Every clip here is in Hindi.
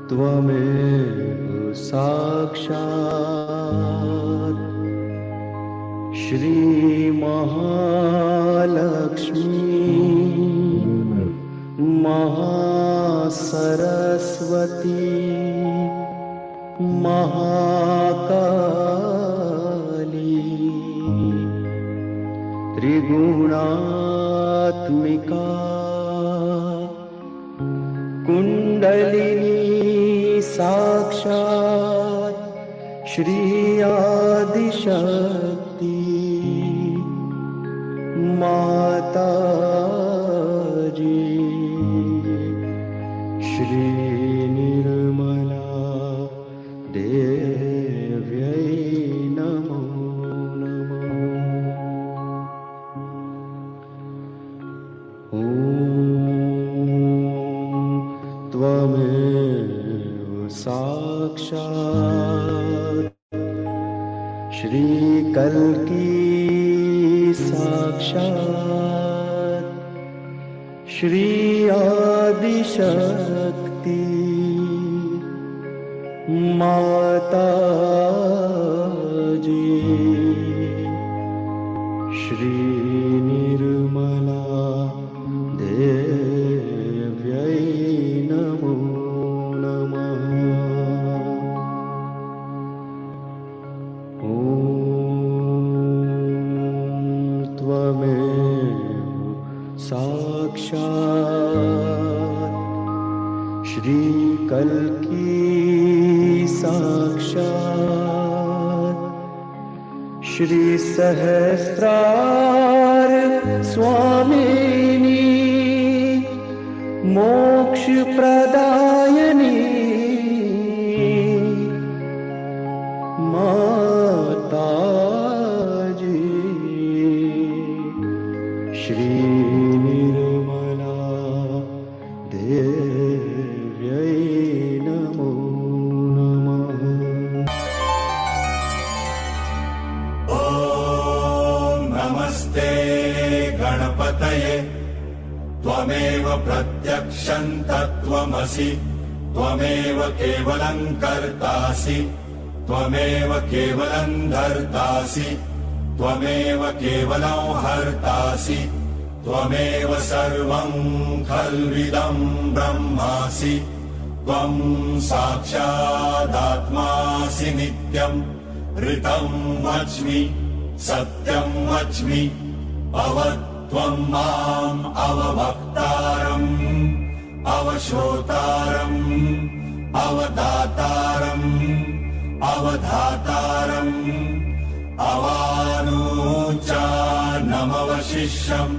त्वमेव साक्षात् श्री महालक्ष्मी महासरस्वती महाकाली त्रिगुणात्मिका कुंडलिनी साक्षात् श्री आदिशक्ति माताजी श्री निर्मला देव्यै नमो नमः। ॐ त्वमेव साक्षात् श्री कल्की साक्षात् श्री आदिशक्ति माताजी श्री निर्मला देव्यै नमो नमः। ॐ त्वमेव साक्षात् श्री कल्की साक्षात् श्री सहस्रार स्वामिनी मोक्ष प्रदायिनी माताजी श्री निर्मला देव्यै नमो नमः। ॐ नमस्ते गणपतये त्वमेव प्रत्यक्षं तत्त्वमसि त्वमेव केवलं कर्तासि त्वमेव केवलं धर्तासि त्वमेव केवलं हर्तासि त्वमेव सर्वं खल्विदं ब्रह्मासि त्वं साक्षादात्मासि नित्यं ऋतं वच्मि सत्यं वच्मि अवत्वं माम् अवभक्तारम् अवश्रोतारम् अवदातारम् अवधातारम् अवानूचानमवशिष्यम्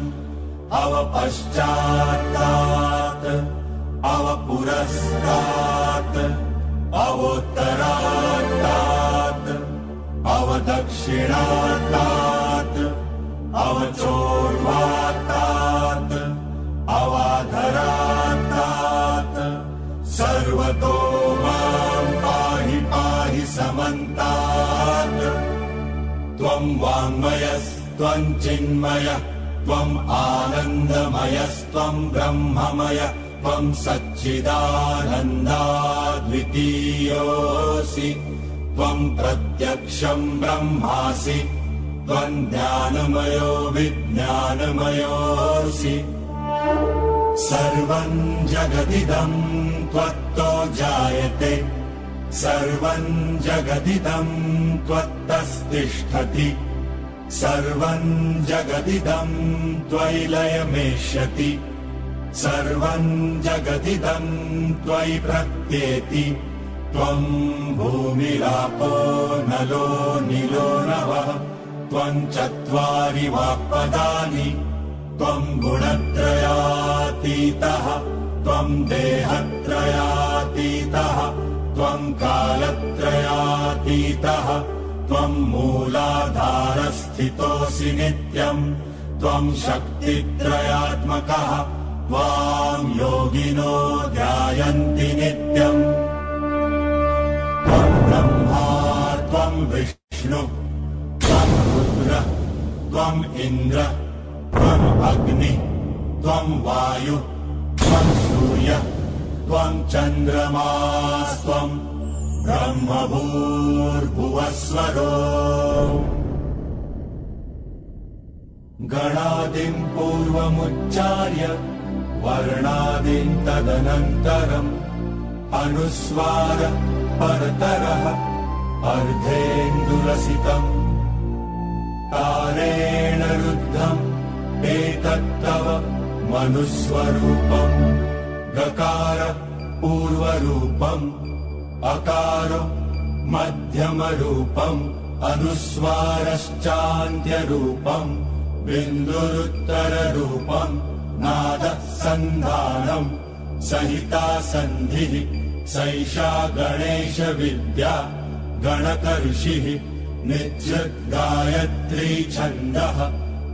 अवपश्चात्तात् अवपुरस्तात् अवोत्तरात्तात् अवदक्षिणात्तात् अवचोर्वात्तात् अवाधरात्तात् सर्वतो मां पाहि पाहि समन्तात्। त्वं वाङ्मयस्त्वं चिन्मयः त्वम् आनन्दमयस्त्वं ब्रह्ममय त्वं सच्चिदानन्दाद्वितीयोऽसि त्वं प्रत्यक्षं ब्रह्मासि त्वं ज्ञानमयो विज्ञानमयोऽसि। सर्वं जगदिदं त्वत्तो जायते सर्वं जगदिदं त्वत्तस्तिष्ठति सर्वं जगदिदं त्वयि लयमेष्यति सर्वं जगदिदं त्वयि प्रत्येति त्वं भूमिरापो नलो नीलो नभः त्वं चत्वारि वाक्पदानि त्वं गुणत्रयातीतः त्वं देहत्रयातीतः त्वं कालत्रयातीतः त्वं मूलाधारस्थितोऽसि नित्यम् त्वं शक्तित्रयात्मकः त्वां योगिनो ध्यायन्ति नित्यम्। त्वं ब्रह्मा त्वं विष्णु त्वं रुद्र त्वं इन्द्र त्वं अग्नि त्वं वायु त्वं सूर्यः त्वं चन्द्रमास्त्वं ब्रह्मभूर्भुवस्वरो गणादिं पूर्वमुच्चार्य वर्णादिं तदनन्तरम् अनुस्वार परतरः अर्धेन्दुरसितम् तारेण रुद्धम् एतत्तव मनुस्वरूपम् गकार पूर्वरूपम् अकार मध्यमरूपम् अनुस्वारश्चान्त्यरूपम् बिन्दुरुत्तररूपम् नादः सन्धानम् सहिता सन्धिः सैषा गणेश विद्या गणकऋषिः नित्यगायत्री छन्दः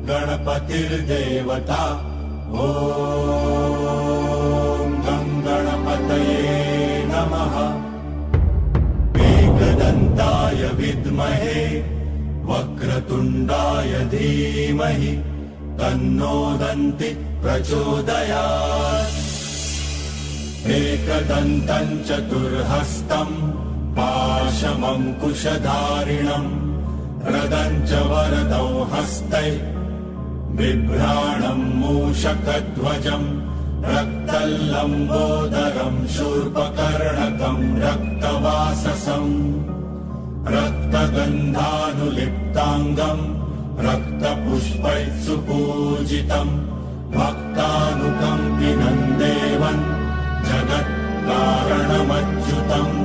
गणपतिर्देवता ॐ गं गणपतये नमः एकदन्ताय विद्महे वक्रतुण्डाय धीमहि तन्नो दन्ति प्रचोदयात् एकदन्तं चतुर्हस्तं पाशमङ्कुशधारिणम् रदं च वरदौ हस्तै बिभ्राणं मूषकध्वजम् रक्तल्लम्बोदरं शूर्पकर्णकं रक्तवाससम् रक्तगन्धानुलिप्ताङ्गम् रक्तपुष्पैः सुपूजितम् भक्तानुकम्पिनं देवन् जगत्कारणमच्युतम्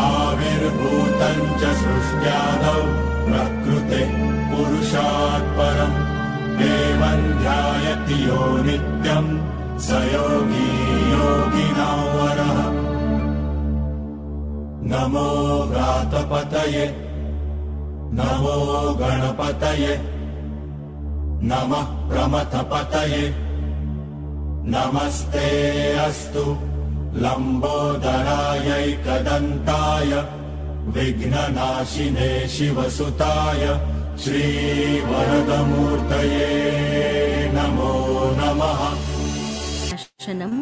आविर्भूतं च सृष्ट्यादौ प्रकृतेः पुरुषात् परम् देवं ध्यायति यो नित्यम् स योगी योगिनां वरः नमो व्रातपतये नमो गणपतये नमः प्रमथपतये नमस्ते अस्तु लम्बोदरायैकदन्ताय विघ्ननाशिने शिवसुताय श्रीवरदमूर्तये नमो नमः। दर्शनं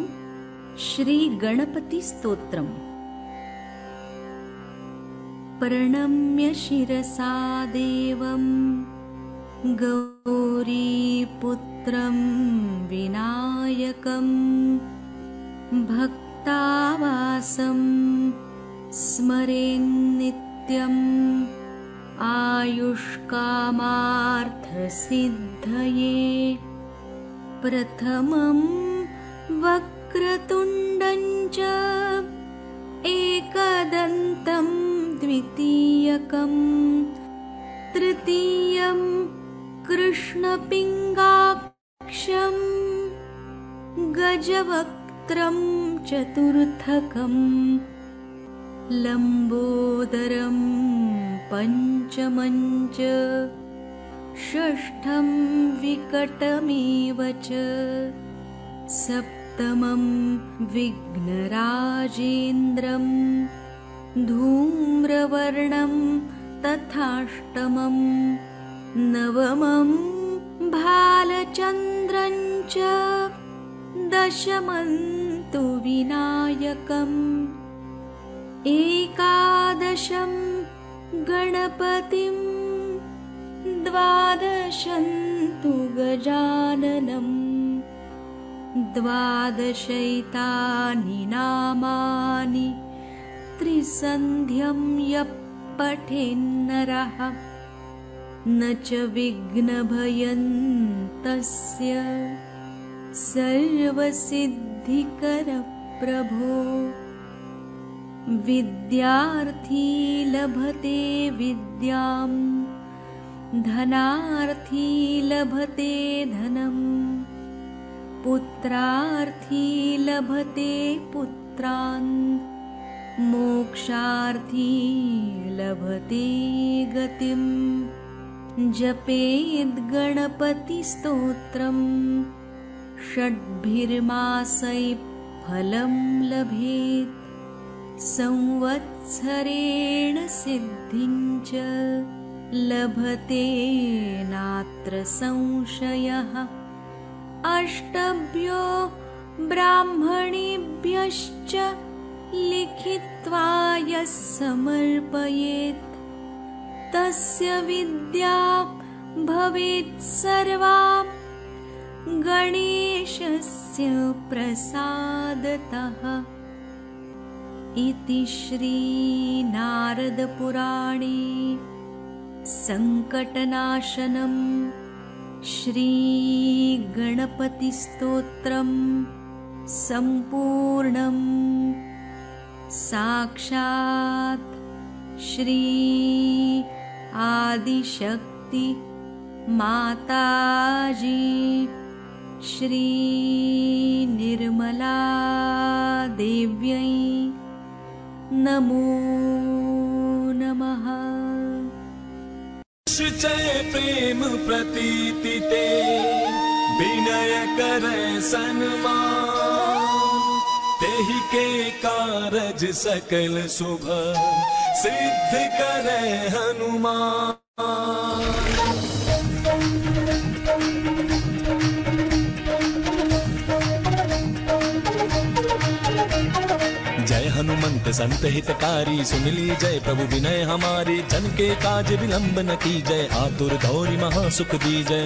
श्रीगणपतिस्तोत्रम्। प्रणम्य शिरसा देवं गौरीपुत्रं विनायकं भक्तावासं स्मरेन्नित्यम् आयुष्कामार्थसिद्धये प्रथमं वक्रतुण्डं च एकदन्तं द्वितीयकं तृतीयं कृष्णपिङ्गाक्षं गजवक्त्रं चतुर्थकं लम्बोदरं पञ्चमं च षष्ठं विकटमेव च सप्तमं विघ्नराजेन्द्रं धूम्रवर्णं तथाष्टमं नवमं भालचन्द्रं च दशमं तु विनायकम् एकादशं गणपतिं द्वादशं तु गजाननं द्वादशैतानि नामानि त्रिसन्ध्यं यः पठेन्नरः न च विघ्नभयं तस्य सर्वसिद्धिकरप्रभो विद्यार्थी लभते विद्यां धनार्थी लभते धनम् पुत्रार्थी लभते पुत्रान् मोक्षार्थी लभते गतिम् जपेद् गणपतिस्तोत्रम् षड्भिर्मासैः फलं लभेत् संवत्सरेण सिद्धिं च लभते नात्र संशयः अष्टभ्यो ब्राह्मणेभ्यश्च लिखित्वा यः समर्पयेत् तस्य विद्या भवेत् सर्वा गणेशस्य प्रसादतः। इति श्री नारदपुराणे संकटनाशनं श्री गणपतिस्तोत्रम् संपूर्णम्। साक्षात् श्री आदिशक्ति माताजी श्री निर्मला देव्यै नमो नमः। जय प्रेम प्रतीति ते विनय करे सन्मान, तेहि के कारज सकल शुभ सिद्ध करे हनुमान। जय हनुमंत संत हितकारी, सुन ली जय प्रभु विनय हमारी। जन के काज विलंब न की जय, आतुर गौरी महासुख दी जय।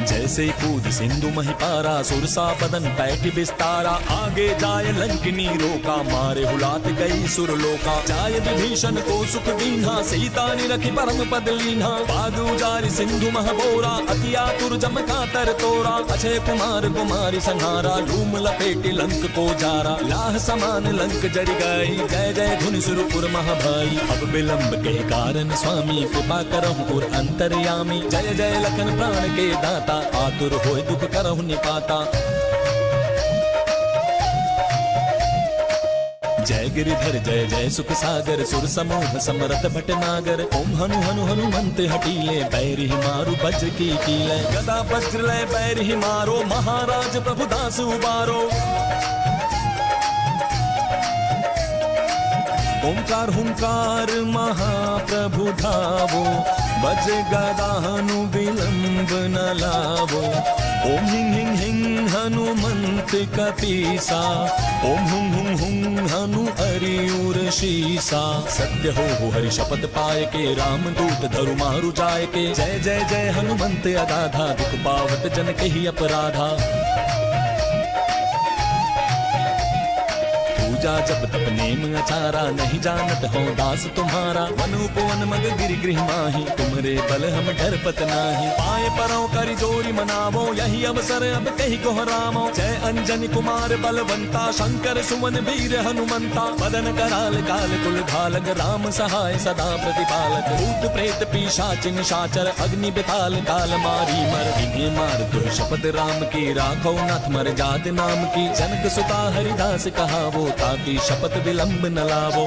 जैसे कूद सिंधु महिपारा, सुरसा बदन पैठ विस्तारा। आगे जाय लंकिनी रोका, मारे हुलात गई सुरलोका। जाय विभीषण को सुख दीन्हा, सीता निरखी परम पद लीन्हा। बादु जारि सिंधु महबोरा, अति आतुर जम कातर तोरा। अक्षय कुमार कुमारी संहारा, लूम लपेटी लंक को जारा। लाह समान लंक जरि गई, जय जय धुनि सुरपुर महाभाई। अब विलंब के कारण स्वामी, कृपा करहु और अंतर्यामी। जय जय लखन प्राण के दाता, आतुर होय दुख करहु निपाता। जय गिरिधर जय जय सुख सागर, सुर समूह समरथ भटनागर। ओम हनु हनु हनुमंत हटीले, बैरि मारु वज्र की कीले। गदा वज्र लय बैरि मारो, महाराज प्रभु दास उबारो। ओंकार हुंकार महाप्रभु धावो, बज गदा हनु विलंब न लावो। ओम हिं हिं हिं हनुमंत कपीसा, ओम हुं हुं हुं हनु अरियुर शीसा। सत्य हो हरि शपथ पाए के, राम दूत धरु मारु जाय के। जय जय जय हनुमंत अगाधा, दुख पावत जन कहि अपराधा। पूजा जब तप नेम अचारा, नहीं जानत हो दास तुम्हारा। वन उपवन मग गिरि गृह माही, तुमरे बल हम डरपत नाही। पाए परों करि जोरी मनावो, यही अवसर अब कहि कोहरामो। जय अंजनी कुमार बलवंता, शंकर सुमन वीर हनुमंता। मदन कराल काल कुल धालक, राम सहाय सदा प्रतिपालक। भूत प्रेत पिशाच निशाचर, अग्नि बिताल काल मारी मर। इन्हें मार दो शपथ राम की, राखो नाथ मर जात नाम की। जनक सुता हरिदास कहावो, ताकि शपथ विलंब न लावो।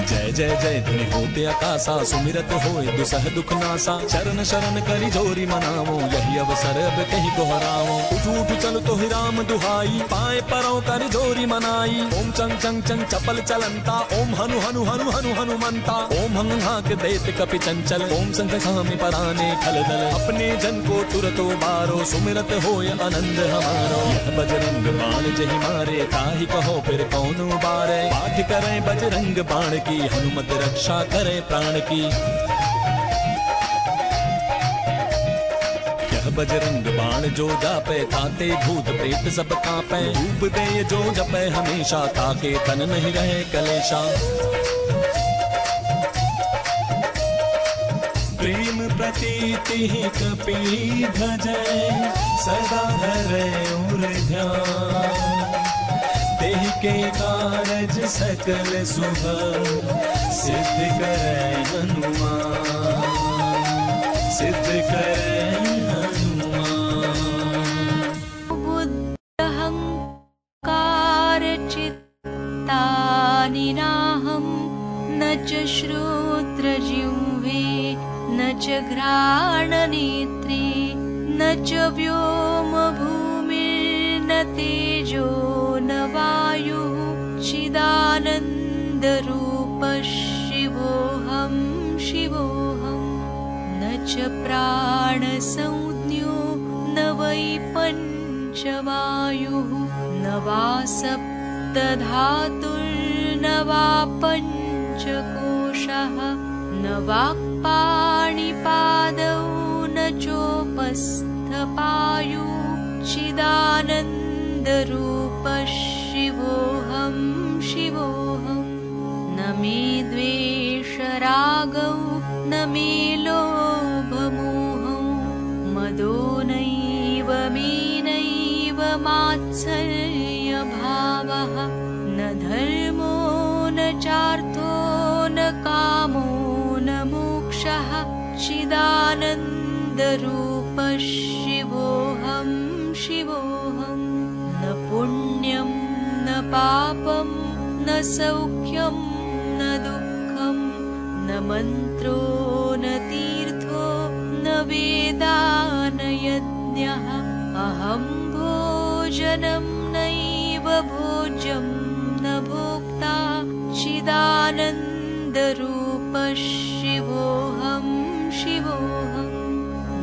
जय जय जय धुनि होते आकाशा, सुमिरत होए दुसह दुख नासा। चरण शरण करि जोरी मनावो, यही अवसर अब कहि दोहरावो। उठ उठ चल तो ही राम दुहाई, पाए परों करि जोरी मनाई। ओम चंग चंग चंग चपल चलंता, ओम हनु हनु हनु हनु हनुमंता। ओम हंग हाक देत कपि चंचल, ओम संग सामि पराने खल दल। अपने जन को तुरतो बारो, सुमिरत होय आनंद हमारो। यह बजरंग बाण जहि मारे, ताहि कहो फिर कौन उबारे। पाठ करें बजरंग बाण की, हनुमत रक्षा करे प्राण की। यह बजरंग बाण जो जापे, ताते भूत प्रेत सब कांपे। धूप दे जो जपे हमेशा, ताके तन नहीं रहे कलेशा। प्रेम प्रतीति कपि भजै, सदा धरे उर ध्यान। तेहि के कारज सकल शुभ सिद्ध करे हनुमान, सिद्ध करे हनुमान। बुद्धहंकार चित्तानि नाहं, न च श्रोत्रजिह्वे न च घ्राणनेत्रे, न च व्योमभूमिर्न तेजो न वायुः। चिदानन्दरूपः शिवोऽहं शिवोऽहं, न च प्राणसंज्ञो न वै पञ्चवायुः न वा सप्तधातुर्न वा पञ्चकोशः न वाक्पाणिपादौ न चोपस्थपायु चिदानन्दरूपः शिवोऽहं शिवोऽहं न मे द्वेषरागौ न मे लोभमोहौ मदो नैव मेनैव मात्सर्यभावः न धर्मो न चार्थो न कामो न मोक्षः चिदानन्दरूपः शिवोऽहं शिवोऽहं न पुण्यं न पापं न सौख्यं न दुःखं न मन्त्रो न तीर्थो न वेदा न यज्ञः अहं भोजनं नैव भोज्यं न भोक्ता चिदानन्दरूपः शिवोऽहं शिवोऽहं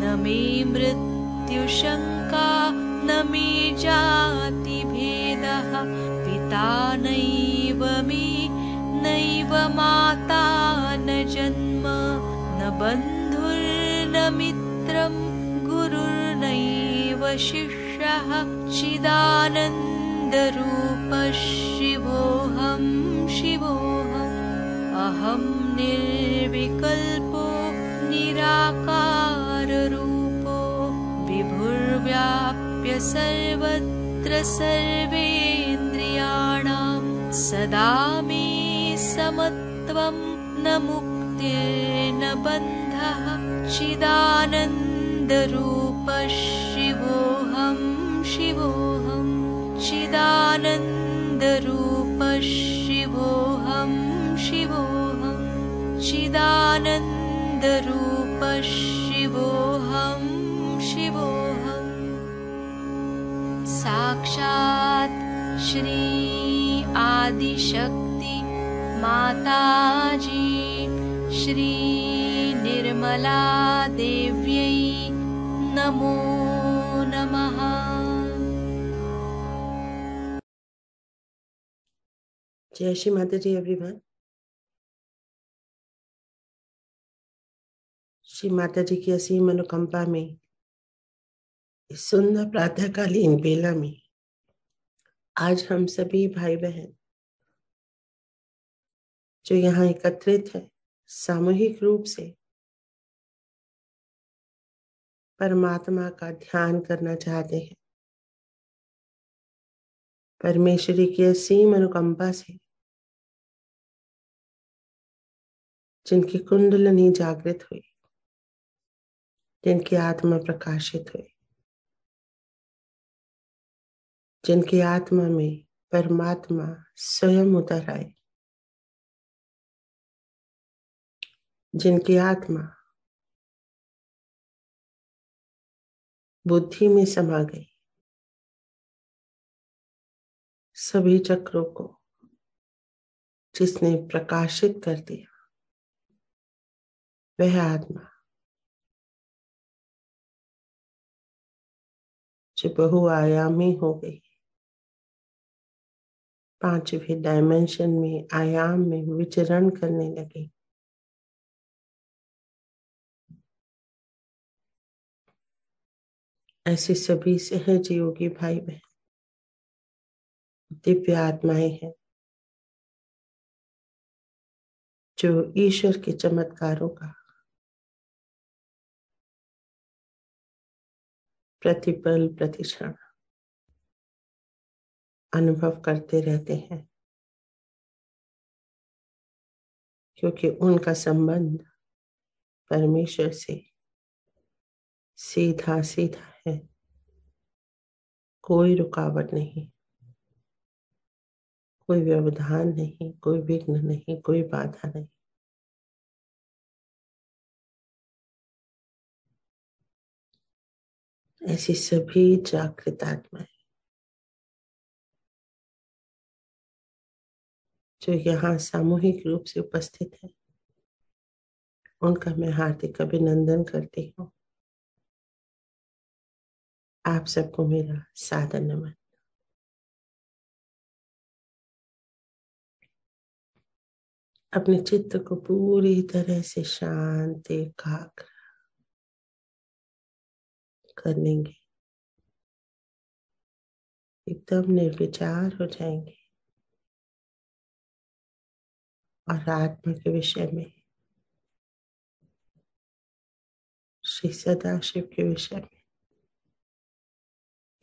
न मे मृत्युशङ्का न मे जातिभेदः पिता नैव मे नैव माता न जन्म न बन्धुर्न मित्रं गुरुर्नैव शिष्यः चिदानन्दरूपः शिवोऽहं शिवोऽहम् अहं निर्विकल्पो निराकाररूपो विभुर्व्याप्य सर्वत्र सर्वेन्द्रियाणां सदा मे समत्वं न मुक्तिर्न बन्धः चिदानन्दरूपः शिवोऽहं शिवोऽहं चिदानन्दरूपः शिवोऽहं शिवोऽहं चिदानन्दरूपः शिवोऽहं शिवोऽहम् साक्षात् श्री आदिशक्ति माताजी श्री निर्मला देव्यै नमो नमः। जय श्री माता जी एवरीवन। श्री माता जी की असीम अनुकंपा में इस सुंदर प्रातःकालीन बेला में आज हम सभी भाई बहन जो यहाँ एकत्रित है सामूहिक रूप से परमात्मा का ध्यान करना चाहते हैं। परमेश्वरी की असीम अनुकंपा से जिनकी कुंडलिनी जागृत हुई, जिनकी आत्मा प्रकाशित हुई, जिनकी आत्मा में परमात्मा स्वयं उतर आए, जिनकी आत्मा बुद्धि में समा गई, सभी चक्रों को जिसने प्रकाशित कर दिया, वह आत्मा जो बहुआयामी हो गई, पांचवें डायमेंशन में आयाम में विचरण करने लगी। ऐसे सभी सहज योगी भाई बहन दिव्य आत्माएं हैं जो ईश्वर के चमत्कारों का प्रतिपल प्रतिक्षण अनुभव करते रहते हैं, क्योंकि उनका संबंध परमेश्वर से सीधा सीधा है। कोई रुकावट नहीं, कोई व्यवधान नहीं, कोई विघ्न नहीं, कोई बाधा नहीं। ऐसी सभी जागृत आत्माएं जो यहाँ सामूहिक रूप से उपस्थित है, उनका मैं हार्दिक अभिनंदन करती हूँ। आप सबको मेरा सादर नमन। अपने चित्त को पूरी तरह से शांत एकाग्र कर लेंगे, एकदम निर्विचार हो जाएंगे और आत्मा के विषय में, श्री सदाशिव के विषय में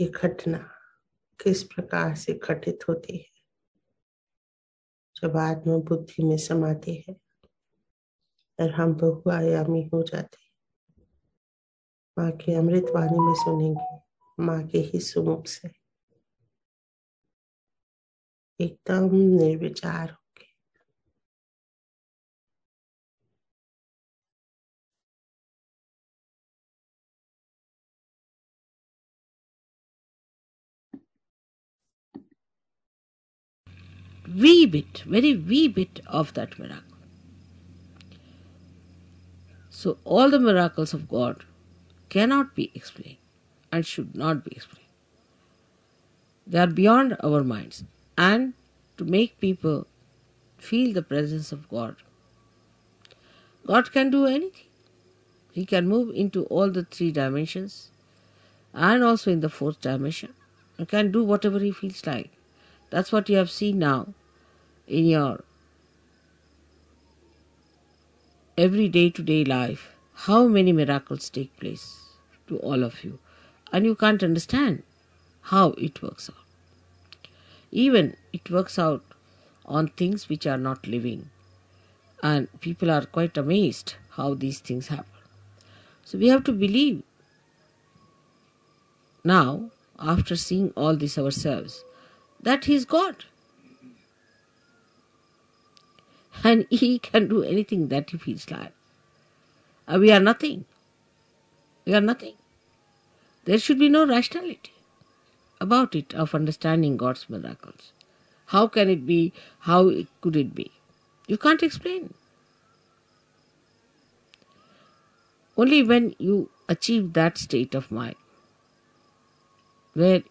ये घटना किस प्रकार से घटित होती है जब आत्मा बुद्धि में समाती है और हम बहुआयामी हो जाते हैं। माँ की अमृत वाणी में सुनेंगे, माँ के ही सुमुख से एकदम निर्विचार होंगे। Wee bit, very wee bit of that miracle. So all the miracles of God cannot be explained and should not be explained. They are beyond our minds. And to make people feel the presence of God, God can do anything. He can move into all the 3 dimensions and also in the 4th dimension. He can do whatever He feels like. That's what you have seen now in your every day-to-day life. How many miracles take place to all of you. And you can't understand how it works out. Even it works out on things which are not living. And people are quite amazed how these things happen. So we have to believe now, after seeing all this ourselves, that He is God. And He can do anything that He feels like. We are nothing. We are nothing. There should be no rationality about it, of understanding God's miracles. How can it be? How could it be? You can't explain. Only when you achieve that state of mind, where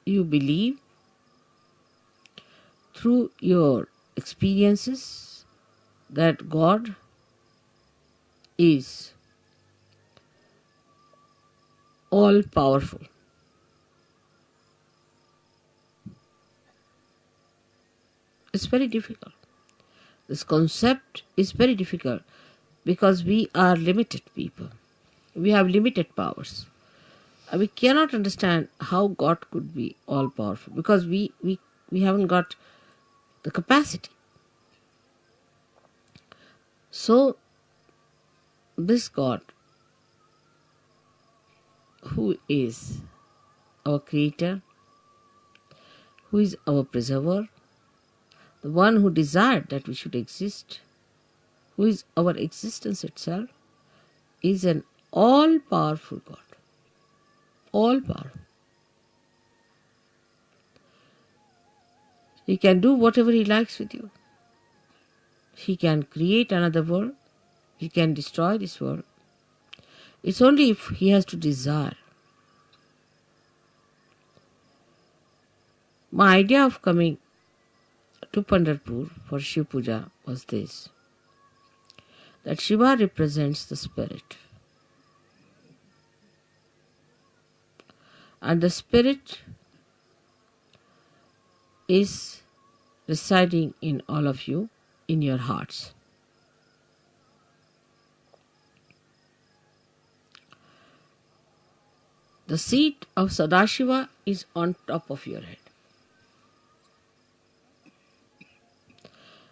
you believe through your experiences that God is all powerful. It's very difficult. This concept is very difficult because we are limited people. We have limited powers. We cannot understand how God could be all powerful because we haven't got the capacity. So this God, who is our creator, who is our preserver, the one who desired that we should exist, who is our existence itself, is an all-powerful God. All-powerful. He can do whatever He likes with you. He can create another world. He can destroy this world. It's only if He has to desire. My idea of coming to Pandharpur for Shiv Puja was this, that Shiva represents the spirit. And the spirit is residing in all of you, in your hearts. The seat of Sadashiva is on top of your head,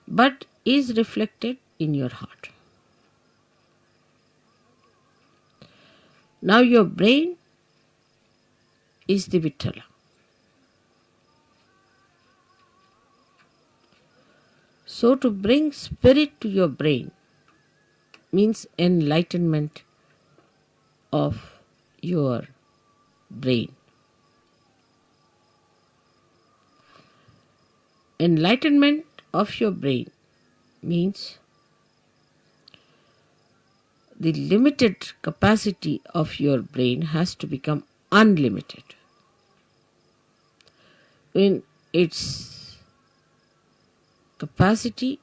but is reflected in your heart. Now your brain is the Vittala. So to bring spirit to your brain means enlightenment of your brain. Enlightenment of your brain means the limited capacity of your brain has to become unlimited in its capacity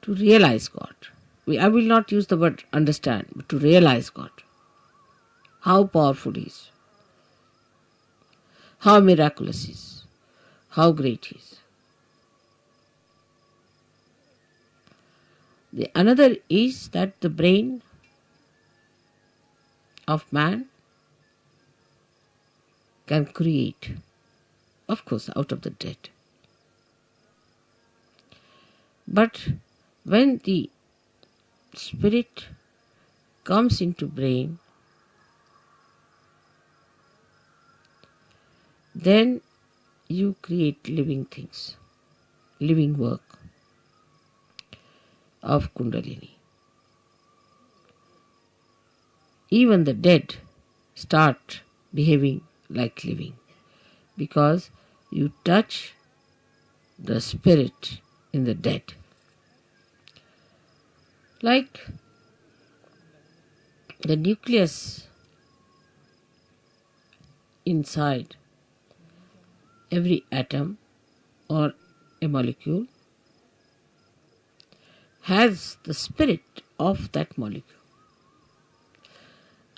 to realize God. I will not use the word understand, but to realize God. How powerful He is, how miraculous He is, how great He is. The another is that the brain of man can create, of course, out of the dead. But when the spirit comes into brain, then you create living things, living work of Kundalini. Even the dead start behaving like living because you touch the spirit in the dead. Like the nucleus inside every atom or a molecule has the spirit of that molecule.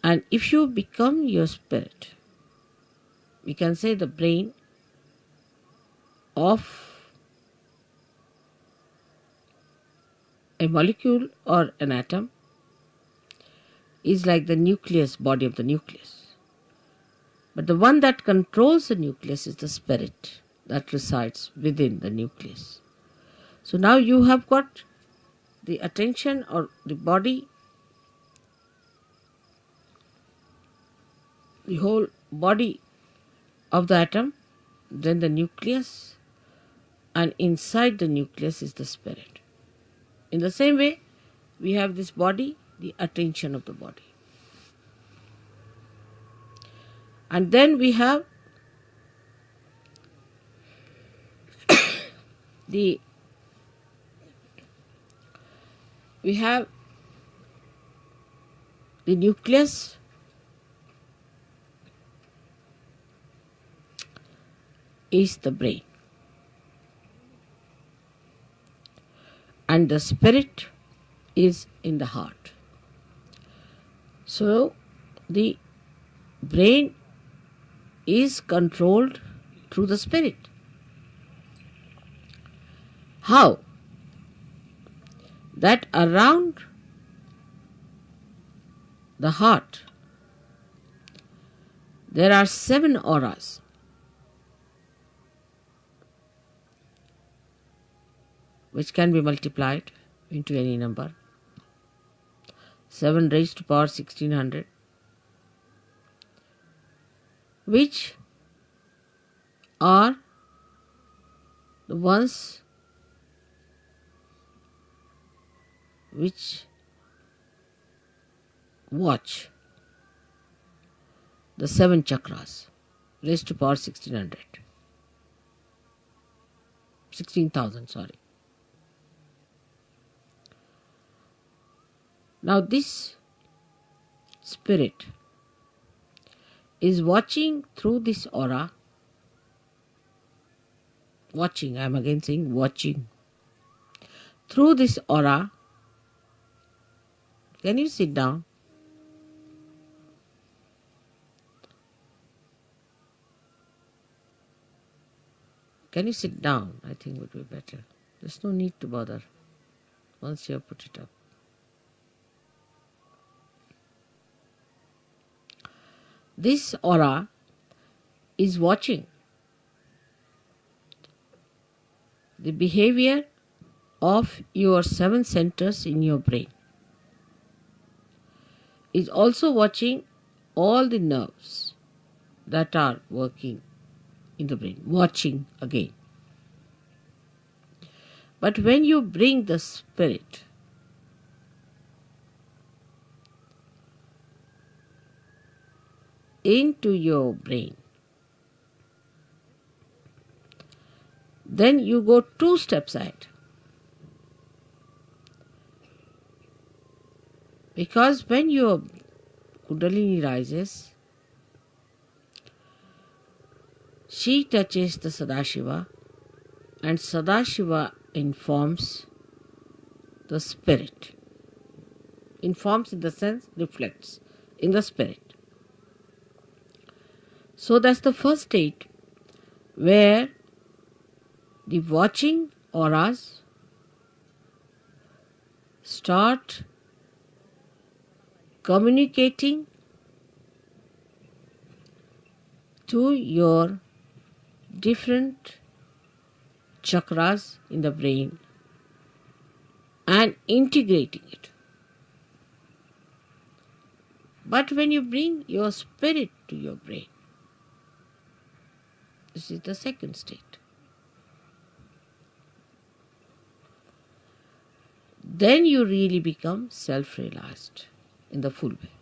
And if you become your spirit, we can say the brain of a molecule or an atom is like the nucleus, body of the nucleus. But the one that controls the nucleus is the spirit that resides within the nucleus. So now you have got the attention or the body, the whole body of the atom, then the nucleus, and inside the nucleus is the spirit. In the same way, we have this body, the attention of the body. And then we have the nucleus is the brain, and the spirit is in the heart. So the brain is controlled through the spirit. How? That around the heart there are 7 auras. Which can be multiplied into any number. 7 raised to power 1600, which are the ones which watch the 7 chakras raised to power 1600. 16,000, sorry. Now this spirit is watching through this aura. Watching, I am again saying watching. Through this aura. Can you sit down? Can you sit down? I think would be better. There's no need to bother once you have put it up. This aura is watching the behavior of your 7 centers in your brain. Is also watching all the nerves that are working in the brain. Watching again. But when you bring the spirit into your brain, then you go 2 steps ahead. Because when your Kundalini rises, she touches the Sadashiva, and Sadashiva informs the spirit. Informs in the sense reflects in the spirit. So that's the first state where the watching auras start communicating to your different chakras in the brain and integrating it. But when you bring your spirit to your brain, this is the second state. Then you really become self-realized in the full way.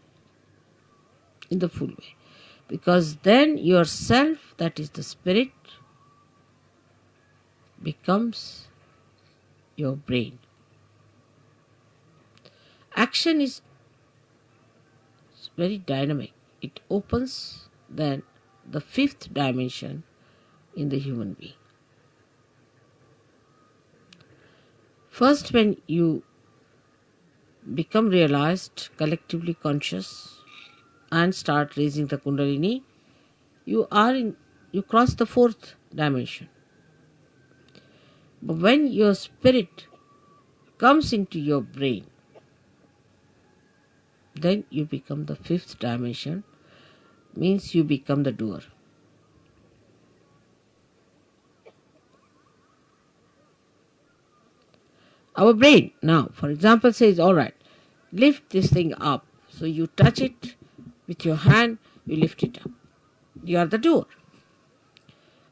In the full way. Because then yourself, that is the spirit, becomes your brain. Action is very dynamic. It opens then the fifth dimension in the human being. First, when you become realized, collectively conscious, and start raising the Kundalini, you cross the fourth dimension. But when your spirit comes into your brain, then you become the fifth dimension, means you become the doer. Our brain now, for example, says, all right, lift this thing up. So you touch it with your hand, you lift it up. You are the doer.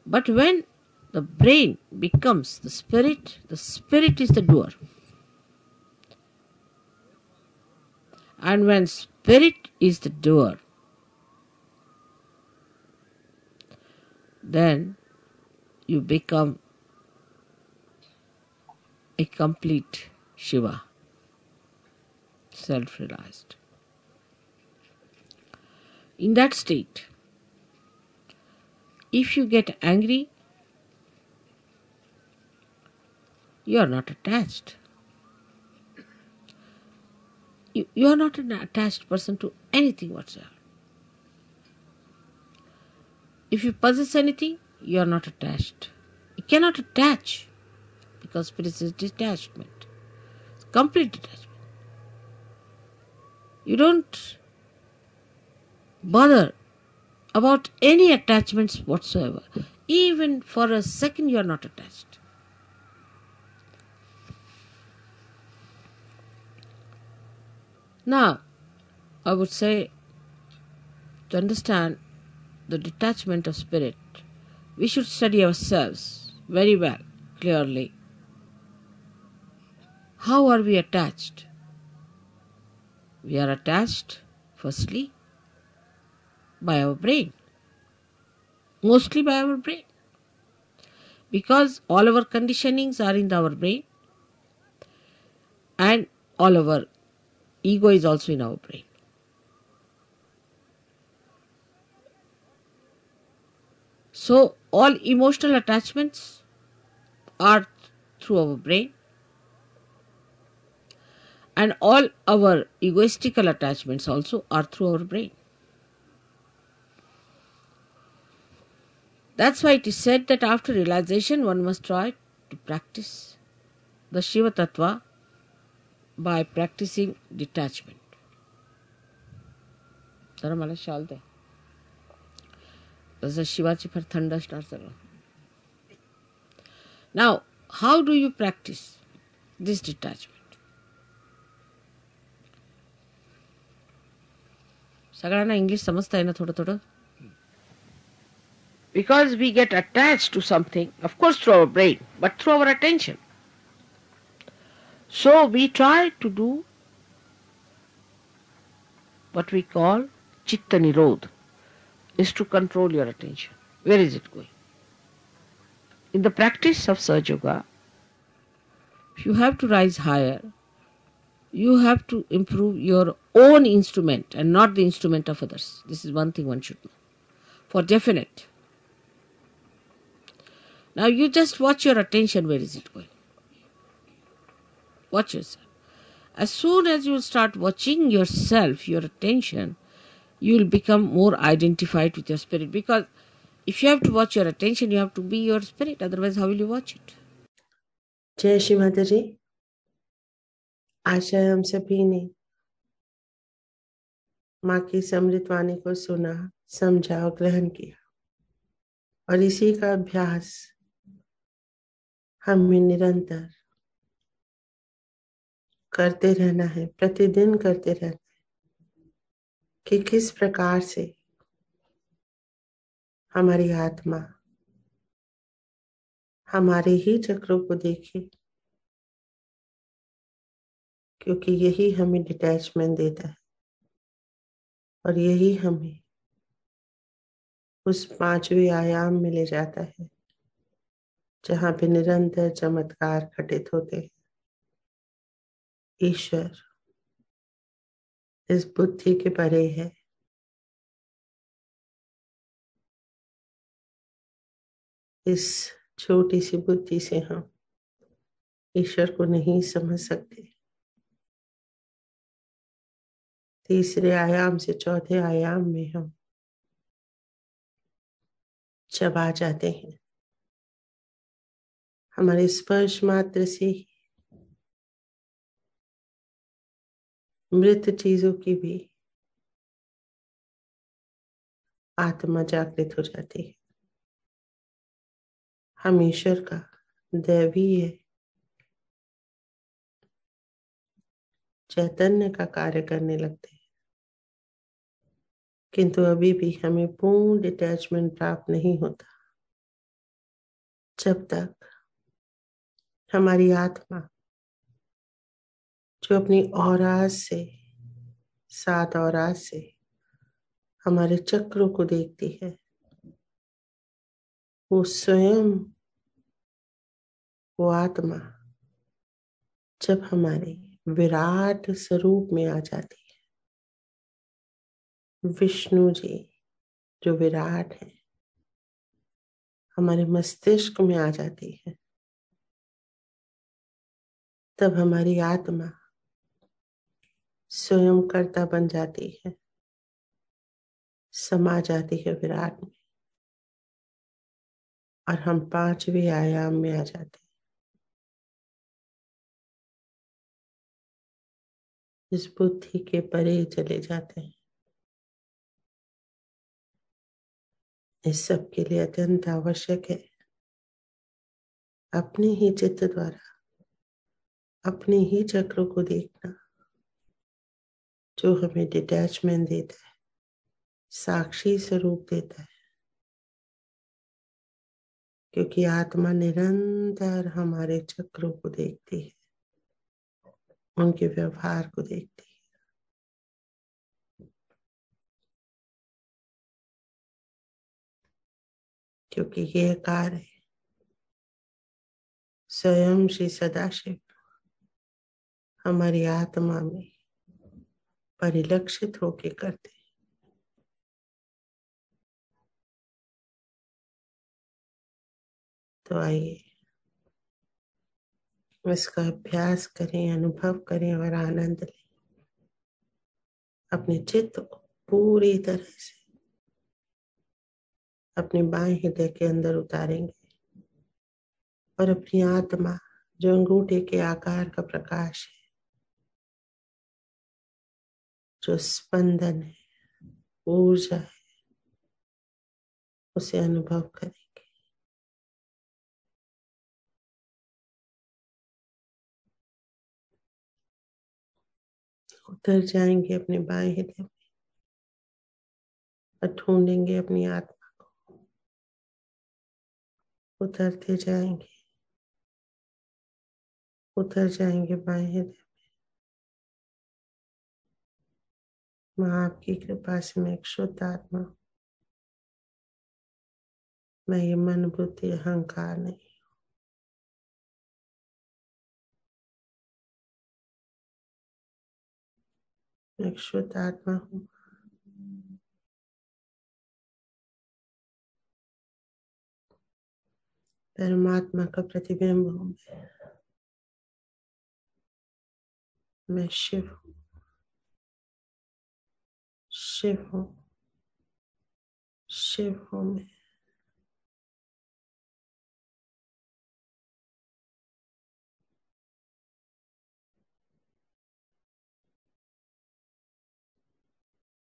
But when the brain becomes the spirit is the doer. And when spirit is the doer, then you become a complete Shiva, self-realized. In that state, if you get angry, you are not attached. You are not an attached person to anything whatsoever. If you possess anything, you are not attached. You cannot attach, because spirit is detachment. It's complete detachment. You don't bother about any attachments whatsoever. Even for a second you are not attached. Now, I would say, to understand the detachment of spirit, we should study ourselves very well, clearly. How are we attached? We are attached, firstly, by our brain. Mostly by our brain. Because all our conditionings are in our brain, and all our ego is also in our brain. So all emotional attachments are through our brain, and all our egoistical attachments also are through our brain. That's why it is said that after realization one must try to practice the Shiva Tattva by practicing detachment. जरा मला शाल दे. जसं शिवाची फार थंड असणार सगळं. Now, how do you practice this detachment? सगळ्यांना इंग्लिश समजताय ना थोडं थोडं? Because we get attached to something, of course through our brain, but through our attention. So we try to do what we call Chitta Nirodh, is to control your attention. Where is it going? In the practice of Sahaja Yoga, you have to rise higher You have to improve your own instrument and not the instrument of others. This is one thing one should know for definite. Now you just watch your attention, where is it going? Watch yourself. As soon as you start watching yourself, your attention, you will become more identified with your spirit. Because if you have to watch your attention, you have to be your spirit. Otherwise, how will you watch it? जय श्री माता जी। आशा हम सभी ने माँ की समृत वाणी को सुना, समझा और ग्रहण किया, और इसी का अभ्यास हमें निरंतर करते रहना है, प्रतिदिन करते रहना है कि किस प्रकार से हमारी आत्मा हमारे ही चक्रों को देखे, क्योंकि यही हमें डिटैचमेंट देता है और यही हमें उस 5वें आयाम में ले जाता है जहाँ पे निरंतर चमत्कार घटित होते हैं। ईश्वर इस बुद्धि के परे है। इस छोटी सी बुद्धि से हम ईश्वर को नहीं समझ सकते। तीसरे आयाम से चौथे आयाम में हम जब आ जाते हैं, हमारे स्पर्श मात्र से ही मृत चीजों की भी आत्मा जागृत हो जाती है। हम ईश्वर का दैवीय चैतन्य का कार्य करने लगते हैं, किंतु अभी भी हमें पूर्ण डिटैचमेंट प्राप्त नहीं होता जब तक हमारी आत्मा जो अपनी औराज से, 7 औराज से हमारे चक्रों को देखती है, वो स्वयं, वो आत्मा जब हमारे विराट स्वरूप में आ जाती है, विष्णु जी जो विराट है हमारे मस्तिष्क में आ जाती है, तब हमारी आत्मा स्वयं कर्ता बन जाती है, समा जाती है विराट में, और हम 5वें आयाम में आ जाते हैं। इस बुद्धि के परे चले जाते हैं। इस सब के लिए अत्यंत आवश्यक है अपने ही चित्त द्वारा अपने ही चक्रों को देखना, जो हमें डिटैचमेंट देता है, साक्षी स्वरूप देता है। क्योंकि आत्मा निरंतर हमारे चक्रों को देखती है, उनके व्यवहार को देखती है। क्योंकि यह कार्य स्वयं श्री सदाशिव हमारी आत्मा में परिलक्षित होके करते हैं। तो आइए इसका अभ्यास करें, अनुभव करें और आनंद लें। अपने चित्त को पूरी तरह से अपने बाएं हृदय के अंदर उतारेंगे और अपनी आत्मा जो अंगूठे के आकार का प्रकाश है, जो स्पंदन है, ऊर्जा है, उसे अनुभव करेंगे। उतर जाएंगे अपने बाएं हृदय में और ढूंढेंगे अपनी आत्मा को। उतरते जाएंगे, उतर जाएंगे बाएं हृदय। माँ आपकी कृपा से मैं एक शुद्ध आत्मा हूं। मैं ये मन, बुद्धि, अहंकार नहीं। मैं एक शुद्ध आत्मा हूँ। परमात्मा का प्रतिबिंब हूँ मैं शिव हूँ। शिव हूँ। शिव हूँ मैं।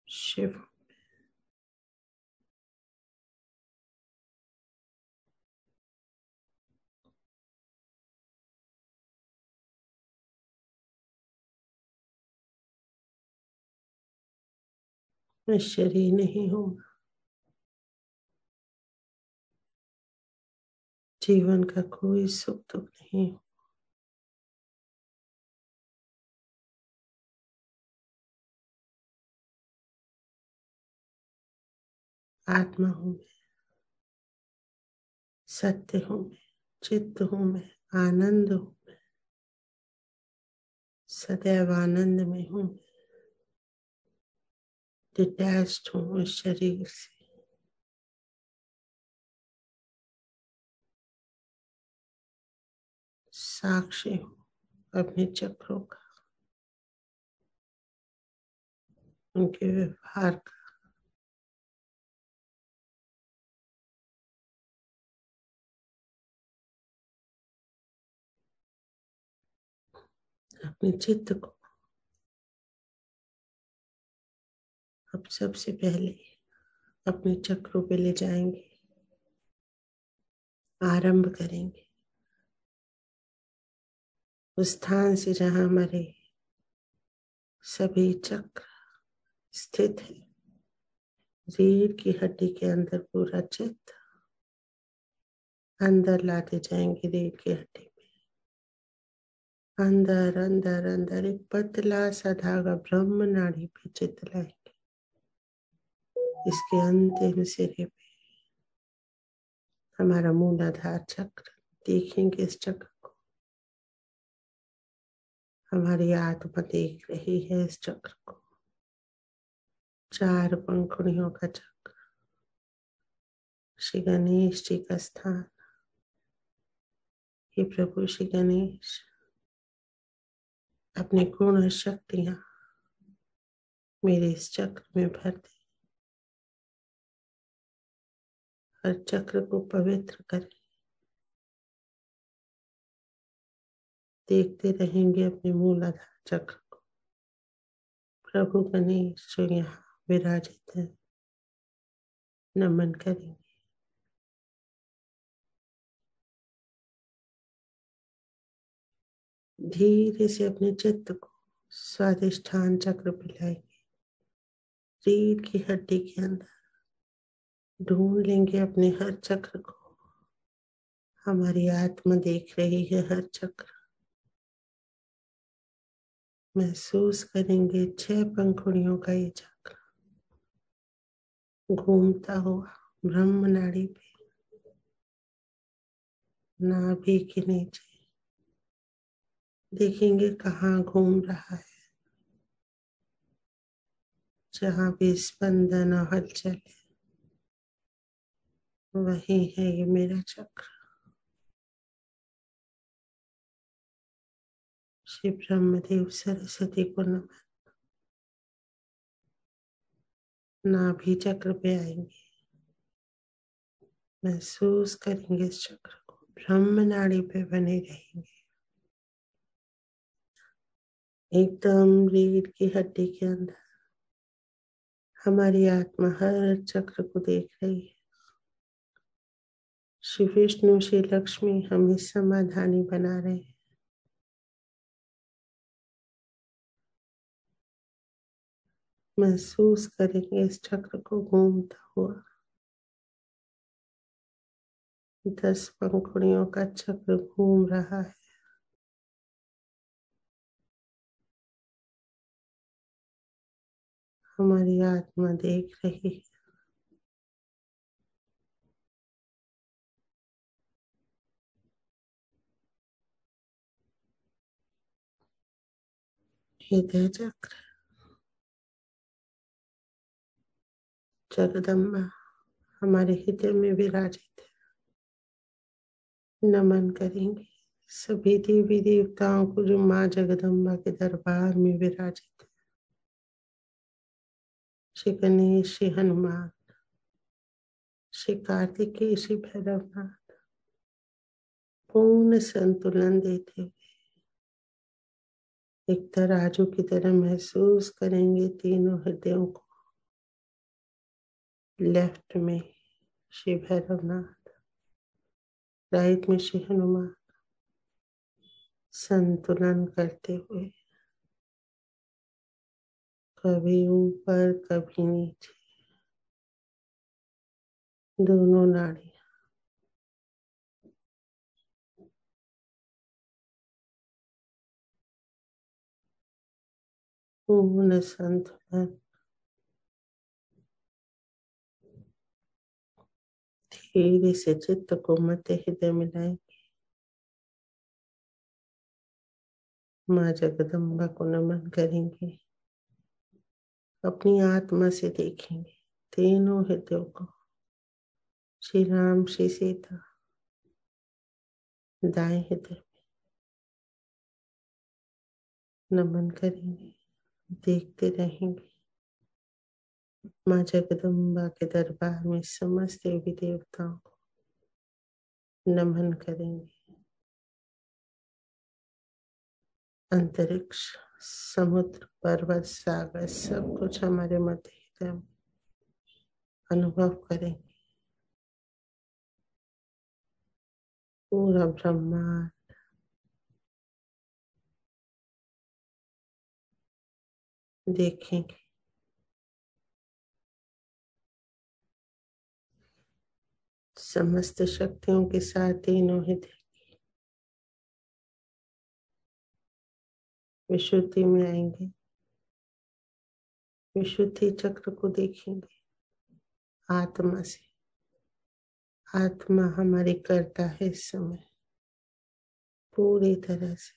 शिव हूँ। मैं शरीर नहीं हूँ। जीवन का कोई सुख दुख नहीं हूँ। आत्मा हूँ मैं। सत्य हूँ मैं। चित्त हूँ मैं। आनंद हूँ मैं। सदैव आनंद में हूँ। डिटैच्ड हूँ इस शरीर से। साक्षी हूँ अपने चक्रों का, उनके व्यवहार का। अपने चित्त को अब सबसे पहले अपने चक्रों पे ले जाएंगे। आरंभ करेंगे उस स्थान से जहां हमारे सभी चक्र स्थित है। रीढ़ की हड्डी के अंदर पूरा चित्त अंदर लाते जाएंगे। रीढ़ की हड्डी में अंदर अंदर अंदर एक पतला सा धागा ब्रह्म नाड़ी पे चित्त लाएंगे। इसके अंतिम सिरे पे हमारा मूलाधार चक्र देखेंगे। इस चक्र को हमारी आत्मा देख रही है। इस चक्र को 4 पंखुड़ियों का चक्र, श्री गणेश जी का स्थान। हे प्रभु श्री गणेश, अपनी गुण और शक्तियां मेरे इस चक्र में भर दे। हर चक्र को पवित्र करें। देखते रहेंगे अपने मूलाधार चक्र को। प्रभु गणेश जो यहाँ विराजित है, नमन करेंगे। धीरे से अपने चित्त को स्वादिष्ठान चक्र पे लाएंगे। रीढ़ की हड्डी के अंदर ढूंढ लेंगे अपने हर चक्र को। हमारी आत्मा देख रही है हर चक्र। महसूस करेंगे 6 पंखुड़ियों का ये चक्र घूमता हुआ ब्रह्म नाड़ी पे, नाभि के नीचे। देखेंगे कहाँ घूम रहा है। जहाँ भी स्पंदन और हलचल है, वही है ये मेरा चक्र। श्री ब्रह्मदेव सरस्वती को नमन। नाभि चक्र पे आएंगे। महसूस करेंगे इस चक्र को। ब्रह्म नाड़ी पे बने रहेंगे। एकदम रीढ़ की हड्डी के अंदर हमारी आत्मा हर चक्र को देख रही है। श्री विष्णु श्री लक्ष्मी हमें समाधानी बना रहे हैं। महसूस करेंगे इस चक्र को घूमता हुआ। 10 पंखुड़ियों का चक्र घूम रहा है। हमारी आत्मा देख रही है। हृदय चक्र जगदम्बा हमारे हृदय में विराजित है। नमन करेंगे सभी देवी देवताओं को जो माँ जगदम्बा के दरबार में विराजित है। श्री गणेश, श्री हनुमान, श्री कार्तिकेय, श्री भैरवनाथ पूर्ण संतुलन देते हुए एक तराजू की तरह महसूस करेंगे तीनों हृदयों को। लेफ्ट में श्री भैरवनाथ, राइट में श्री हनुमान, संतुलन करते हुए कभी ऊपर कभी नीचे दोनों नाड़ियां। पूर्ण संतुलन। धीरे से चित्त को मध्य हृदय मिलाएंगे। माँ जगदम्बा को नमन करेंगे। अपनी आत्मा से देखेंगे तीनों हृदयों को। श्री राम, श्री सीता दाएं हृदय में नमन करेंगे। देखते रहेंगे माँ जगदम्बा के दरबार में समस्त देवी देवताओं को नमन करेंगे। अंतरिक्ष, समुद्र, पर्वत, सागर सब कुछ हमारे मध्य हृदय में अनुभव करेंगे। पूरा ब्रह्मांड देखेंगे। समस्त शक्तियों के साथ तीनों हृदय विशुद्धि में आएंगे। विशुद्धि चक्र को देखेंगे आत्मा से। आत्मा हमारी करता है इस समय पूरी तरह से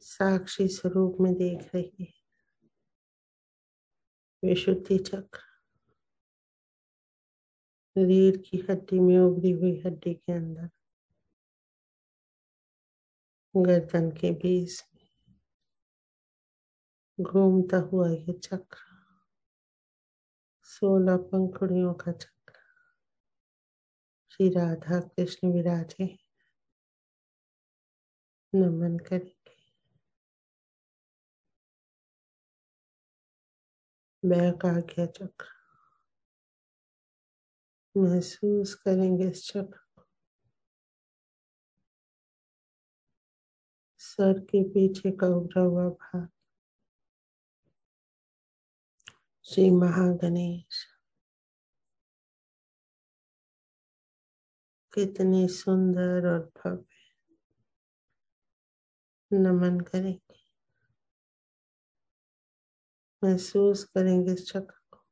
साक्षी स्वरूप में देख रही है। विशुद्धि चक्र रीढ़ की हड्डी में उभरी हुई हड्डी के अंदर गर्दन के बीच में घूमता हुआ यह चक्र 16 पंखुड़ियों का चक्र। श्री राधा कृष्ण विराजे। नमन करेंगे। बैकाग्य चक्र महसूस करेंगे इस चक्र को। सर के पीछे का उभरा हुआ भाग श्री महागणेश। कितने सुंदर और भव्य। नमन करेंगे। महसूस करेंगे इस चक्र को।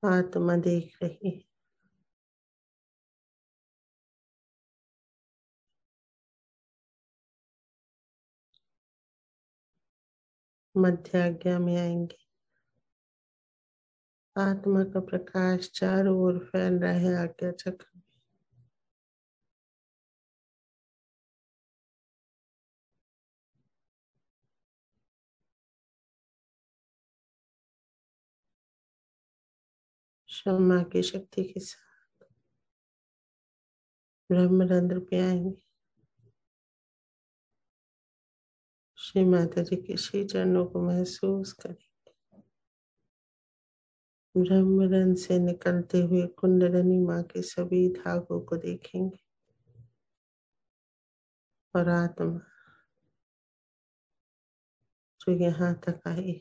आत्मा देख रही है। मध्य आज्ञा में आएंगे। आत्मा का प्रकाश चारों ओर फैल रहा है आज्ञा चक्र में। क्षमा की शक्ति के साथ ब्रह्मरंध्र पे आएंगे। श्री माता जी के श्री चरणों को महसूस करेंगे। ब्रह्मरंध्र से निकलते हुए कुंडलिनी माँ के सभी धागों को देखेंगे और आत्मा जो यहाँ तक आई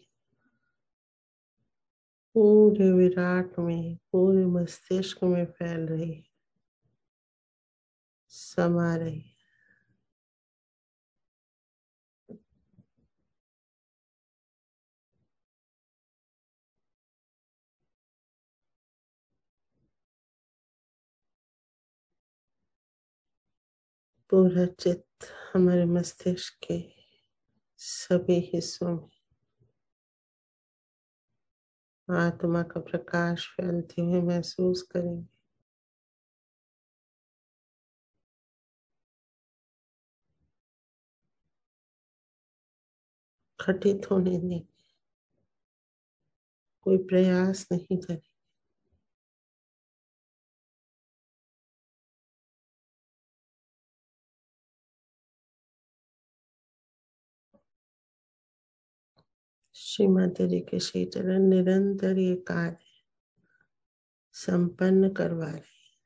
पूरे विराट में, पूरे मस्तिष्क में फैल रही है, समा रही है। पूरा चित्त हमारे मस्तिष्क के सभी हिस्सों में आत्मा का प्रकाश फैलते हुए महसूस करेंगे। घटित होने देंगे, कोई प्रयास नहीं करेंगे। श्रीमती जी के श्री चरण निरंतर ये कार्य संपन्न करवा रहे।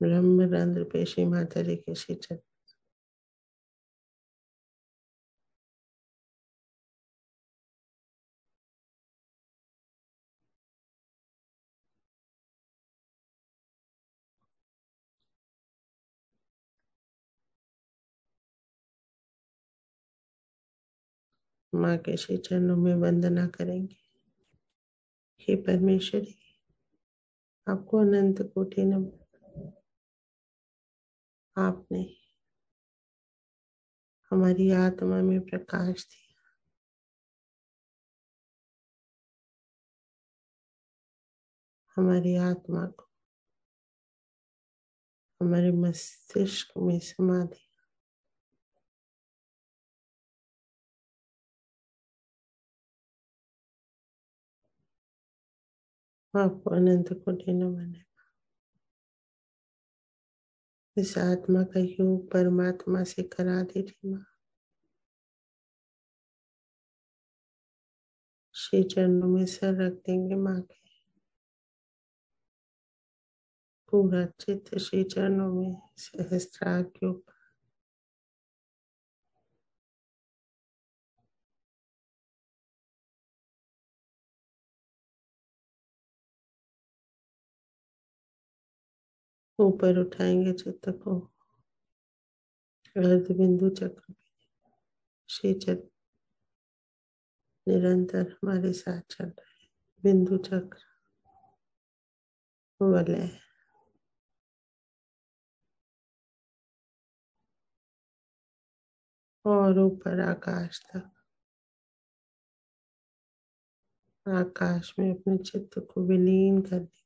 ब्रह्मरंध्र पे श्री माता जी के श्री चरण। माँ के श्री चरणों में वंदना करेंगे। हे परमेश्वरी, आपको अनंत कोटि नमन। आपने हमारी आत्मा में प्रकाश दिया। हमारी आत्मा को हमारे मस्तिष्क में समा दिया। आपको अनंत कोटि नमन है। इस आत्मा का योग परमात्मा से करा दीजिए माँ। श्री चरणों में सर रख देंगे माँ के। पूरा चित्त श्री चरणों में सहस्त्रार के ऊपर। ऊपर उठाएंगे चित्त को अर्ध बिंदु चक्र पे। श्री चक्र निरंतर हमारे साथ चल रहे हैं। बिंदु चक्र, वलय, और ऊपर आकाश तक। आकाश में अपने चित्त को विलीन कर देंगे।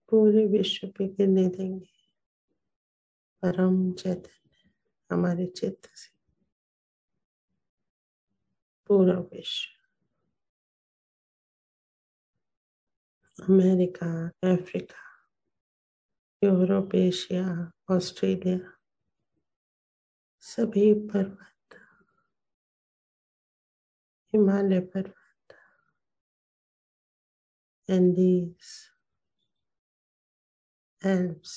पूरे विश्व पे गिरने देंगे। परम चैतन्य हमारे चित्त से पूरा विश्व, America, Africa, Europe, Asia, Australia, सभी पर्वत, हिमालय पर्वत, एंडीज, एल्प्स,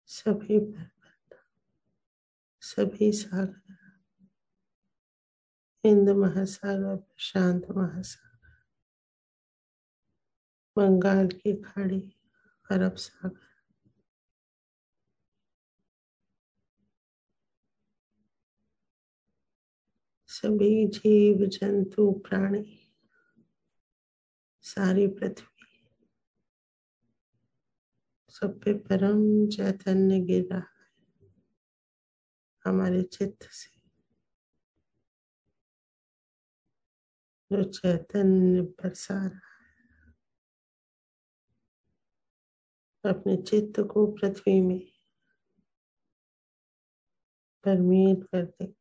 सभी पर्वत, सभी सागर, हिंद महासागर, प्रशांत महासागर, बंगाल की खाड़ी, अरब सागर, सभी जीव जंतु प्राणी, सारी पृथ्वी, सब पे परम चैतन्य गिर रहा है हमारे चित्त से। जो चैतन्य बरसा रहा है, अपने चित्त को पृथ्वी में परमीत कर देंगे।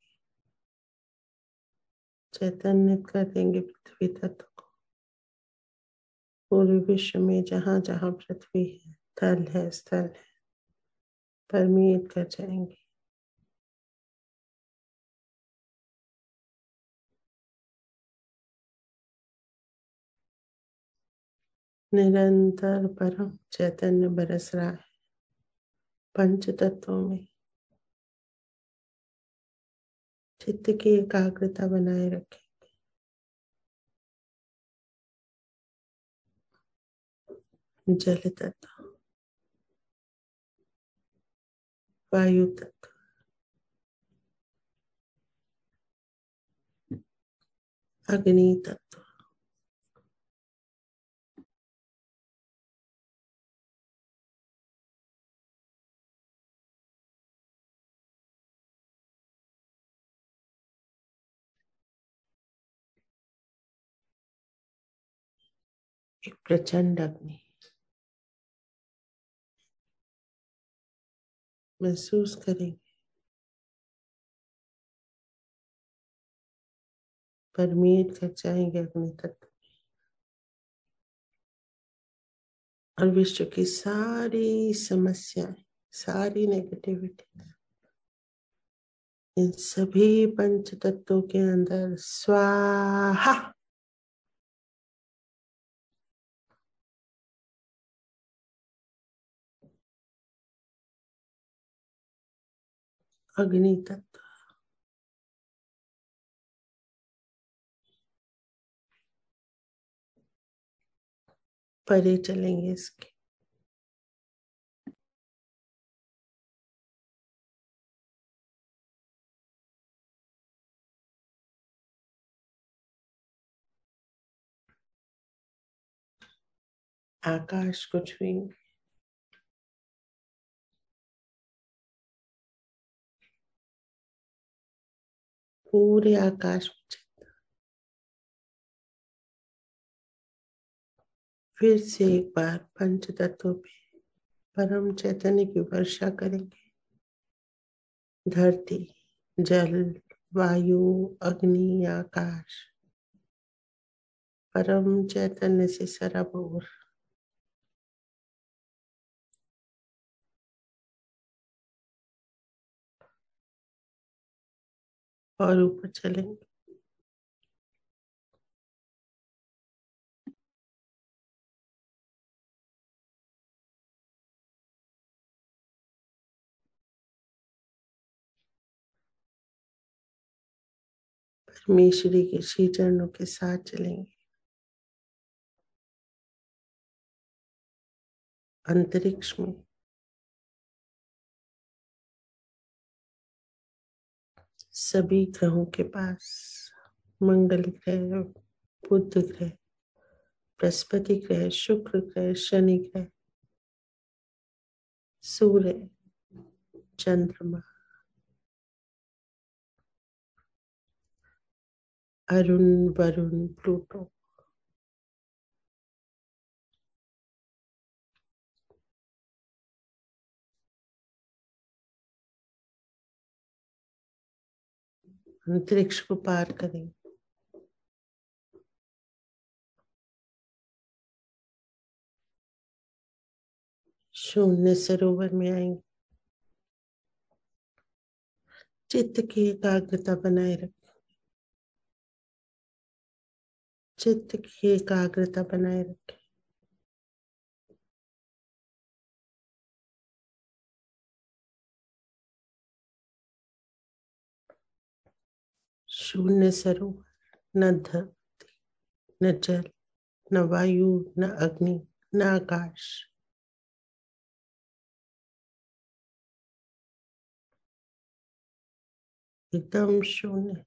चैतन्य कर देंगे पृथ्वी तत्व को। पूरे विश्व में जहां जहां पृथ्वी है, थल है, स्थल है, परमीत कर जाएंगे। निरंतर परम चैतन्य बरस रहा है पंच तत्वों में। चित्त की एकाग्रता बनाए रखें। जल तत्व, वायु तत्व, अग्नि तत्व, एक प्रचंड अग्नि महसूस करेंगे। परमीट कर जाएंगे अग्नि तत्व और विश्व की सारी समस्याएं, सारी नेगेटिविटी इन सभी पंच तत्वों के अंदर स्वाहा। अग्नि तत्व परे चलेंगे इसके। आकाश को छुएंगे। पूरे आकाश में फिर से एक बार पंच तत्वों पे परम चैतन्य की वर्षा करेंगे। धरती, जल, वायु, अग्नि, आकाश परम चैतन्य से सराबोर और ऊपर चलेंगे। परमेश्वरी के श्री चरणों के साथ चलेंगे। अंतरिक्ष में सभी ग्रहों के पास मंगल ग्रह, बुध ग्रह, बृहस्पति ग्रह, शुक्र ग्रह, शनि ग्रह, सूर्य, चंद्रमा, अरुण, वरुण, प्लूटो अंतरिक्ष को पार करेंगे। शून्य सरोवर में आएंगे। चित्त की एकाग्रता बनाए रखें। चित्त की एकाग्रता बनाए रखें। शून्य सरोवर, न धरती, न जल, न वायु, न अग्नि, न आकाश, एकदम शून्य।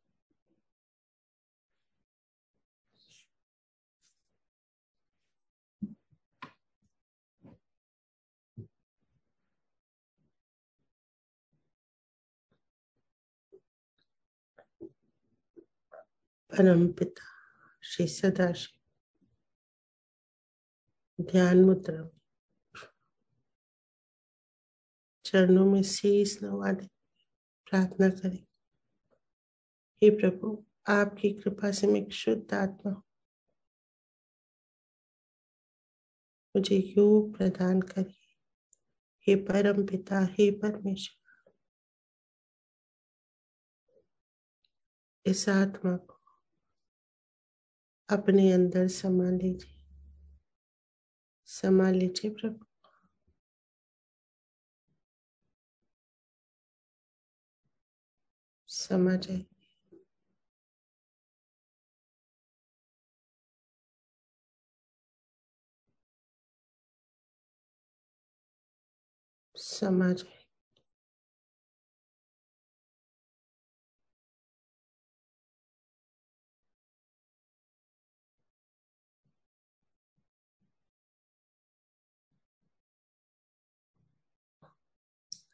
परम पिता श्री सदाशिव ध्यान मुद्रा में चरणों में शीश नवा दे प्रार्थना करें। हे प्रभु, आपकी कृपा से मैं एक शुद्ध आत्मा हूं। मुझे योग प्रदान करिए। हे परम पिता, हे परमेश्वर, इस आत्मा को अपने अंदर समा लीजिए। समा लीजिए प्रभु। समा जाइए। समा जाइए।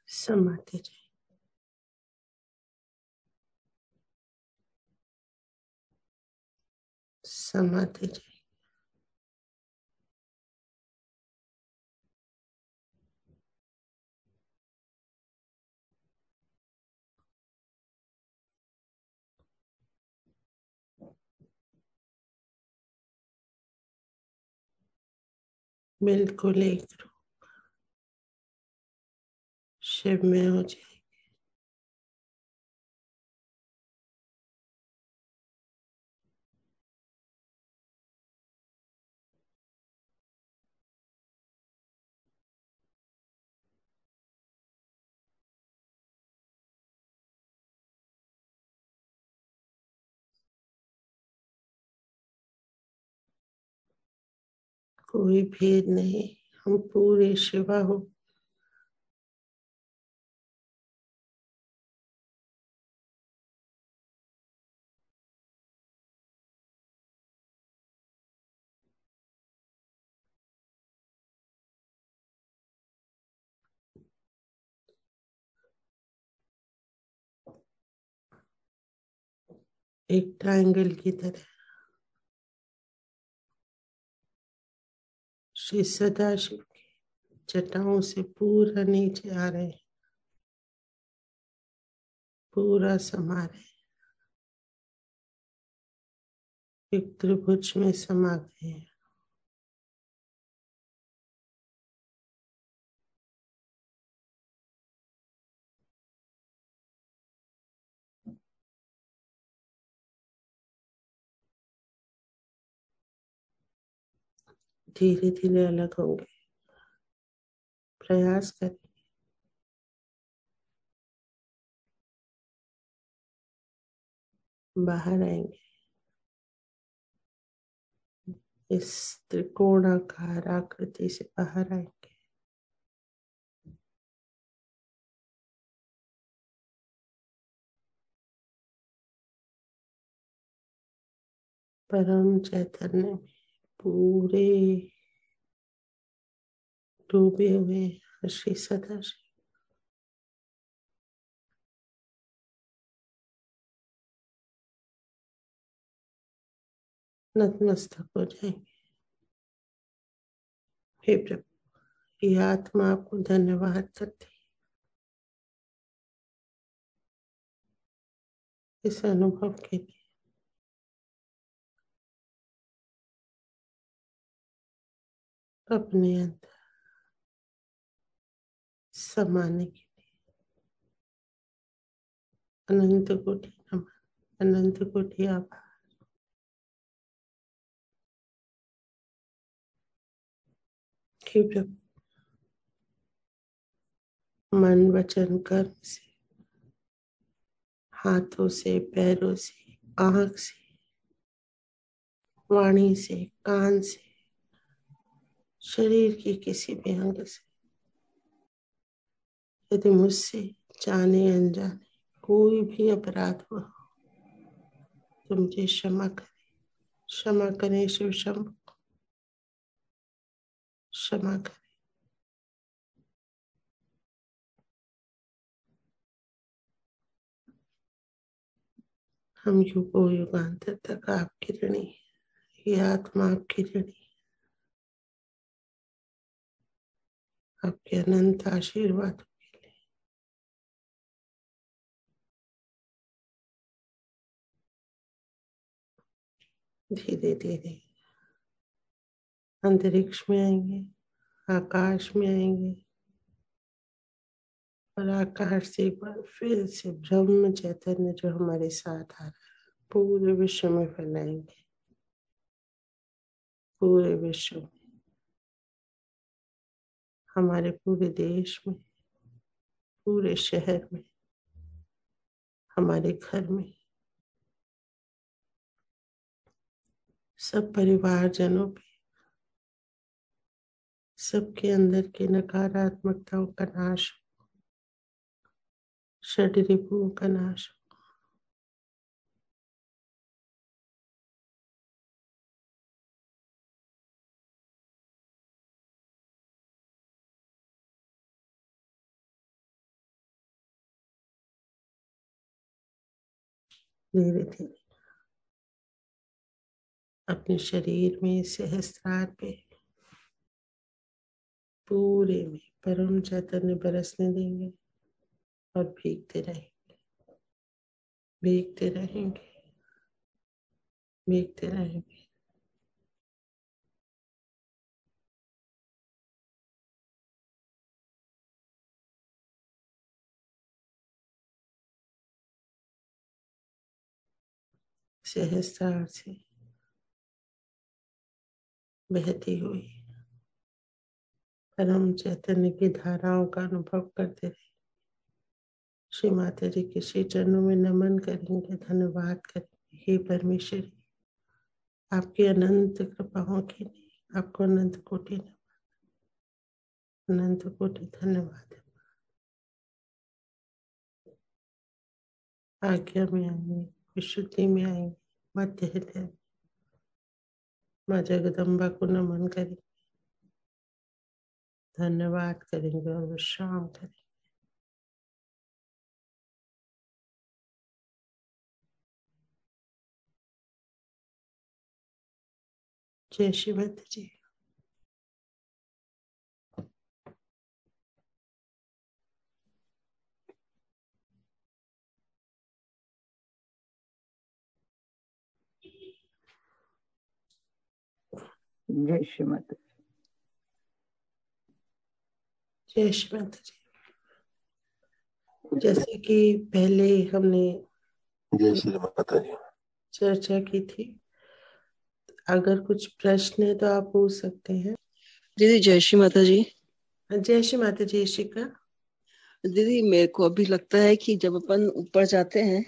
समाते जाइए। समाते जाइए। बिल्कुल एक रूप शिव में हो जाए। कोई भेद नहीं, हम पूरे शिवा हो। एक ट्रायंगल की तरह श्री सदाशिव की जटाओं से पूरा नीचे आ रहे हैं, पूरा समा रहे हैं, एक त्रिभुज में समा गए हैं। धीरे धीरे अलग होंगे, प्रयास करें। बाहर आएंगे, इस त्रिकोणाकार आकृति से बाहर आएंगे। परम चैतन्य में पूरे डूबे हुए श्री सदाशिव नतमस्तक हो जाएंगे। हे प्रभु, ये आत्मा आपको धन्यवाद करती है इस अनुभव के लिए। अपने अंदर समाने के अनंत कोटि नमन, अनंत कोटि आभार। हे प्रभु, मन वचन कर्म से, हाथों से, पैरों से, आंख से, वाणी से, कान से, शरीर की किसी भी अंग से यदि मुझसे जाने अनजाने कोई भी अपराध हुआ तो मुझे क्षमा करें। क्षमा करें शिव शंभु, क्षमा करें। हम युगों युगांतर तक आपकी ऋणी हैं। ये आत्मा आपकी ऋणी है। आपके अनंत आशीर्वाद के लिए धीरे धीरे अंतरिक्ष में आएंगे, आकाश में आएंगे और आकाश से एक बार फिर से ब्रह्म चैतन्य जो हमारे साथ आ रहा है पूरे विश्व में फैलाएंगे। पूरे विश्व में, हमारे पूरे देश में, पूरे शहर में, हमारे घर में, सब परिवारजनों पे, सबके अंदर की नकारात्मकताओं का नाश, षड्रिपुओं का नाश। धीरे धीरे अपने शरीर में, सहस्त्रार पे, पूरे में परम चैतन्य बरसने देंगे और भीगते रहेंगे, भीगते रहेंगे, भीगते रहेंगे। सहस्त्रार से बहती हुई परम चैतन्य की धाराओं का अनुभव करते रहे। श्री माता जी के श्री चरणों में नमन करेंगे, धन्यवाद करेंगे। हे परमेश्वरी, आपकी अनंत कृपाओं के लिए आपको अनंत कोटि अनंत कोटि धन्यवाद। आज्ञा में आएंगे, विशुद्धि में आएंगे, मध्य हृदय माँ जगदम्बा को नमन करेंगे, धन्यवाद करेंगे और विश्राम करेंगे। जय श्री माता जी। जय श्री माता। जय श्री माता जी। जैसे कि पहले हमने जय श्री माता जी। चर्चा की थी, अगर कुछ प्रश्न है तो आप पूछ सकते हैं। दीदी जय श्री माता जी। जय श्री माता जी। शिका दीदी मेरे को अभी लगता है कि जब अपन ऊपर जाते हैं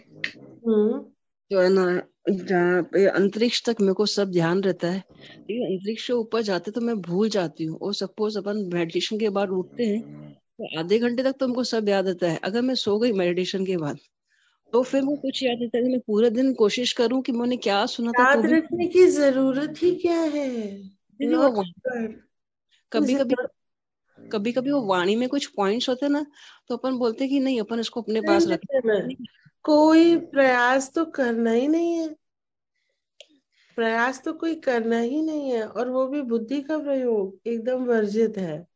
जो है ना, जहाँ पे अंतरिक्ष तक मेरे को सब ध्यान रहता है, लेकिन अंतरिक्ष से ऊपर जाते तो मैं भूल जाती हूँ। और सपोज अपन मेडिटेशन के बाद उठते हैं तो आधे घंटे तक तो हमको सब याद रहता है। अगर मैं सो गई मेडिटेशन के बाद तो फिर वो कुछ याद रहता है। मैं पूरे दिन कोशिश करूं कि मैंने क्या सुना था, याद रखने की जरूरत ही क्या है। दीदी वो कभी कभी वो वाणी में कुछ पॉइंट्स होते हैं ना, तो अपन बोलते हैं कि नहीं अपन इसको अपने पास रखें। कोई प्रयास तो करना ही नहीं है, प्रयास तो कोई करना ही नहीं है, और वो भी बुद्धि का प्रयोग एकदम वर्जित है।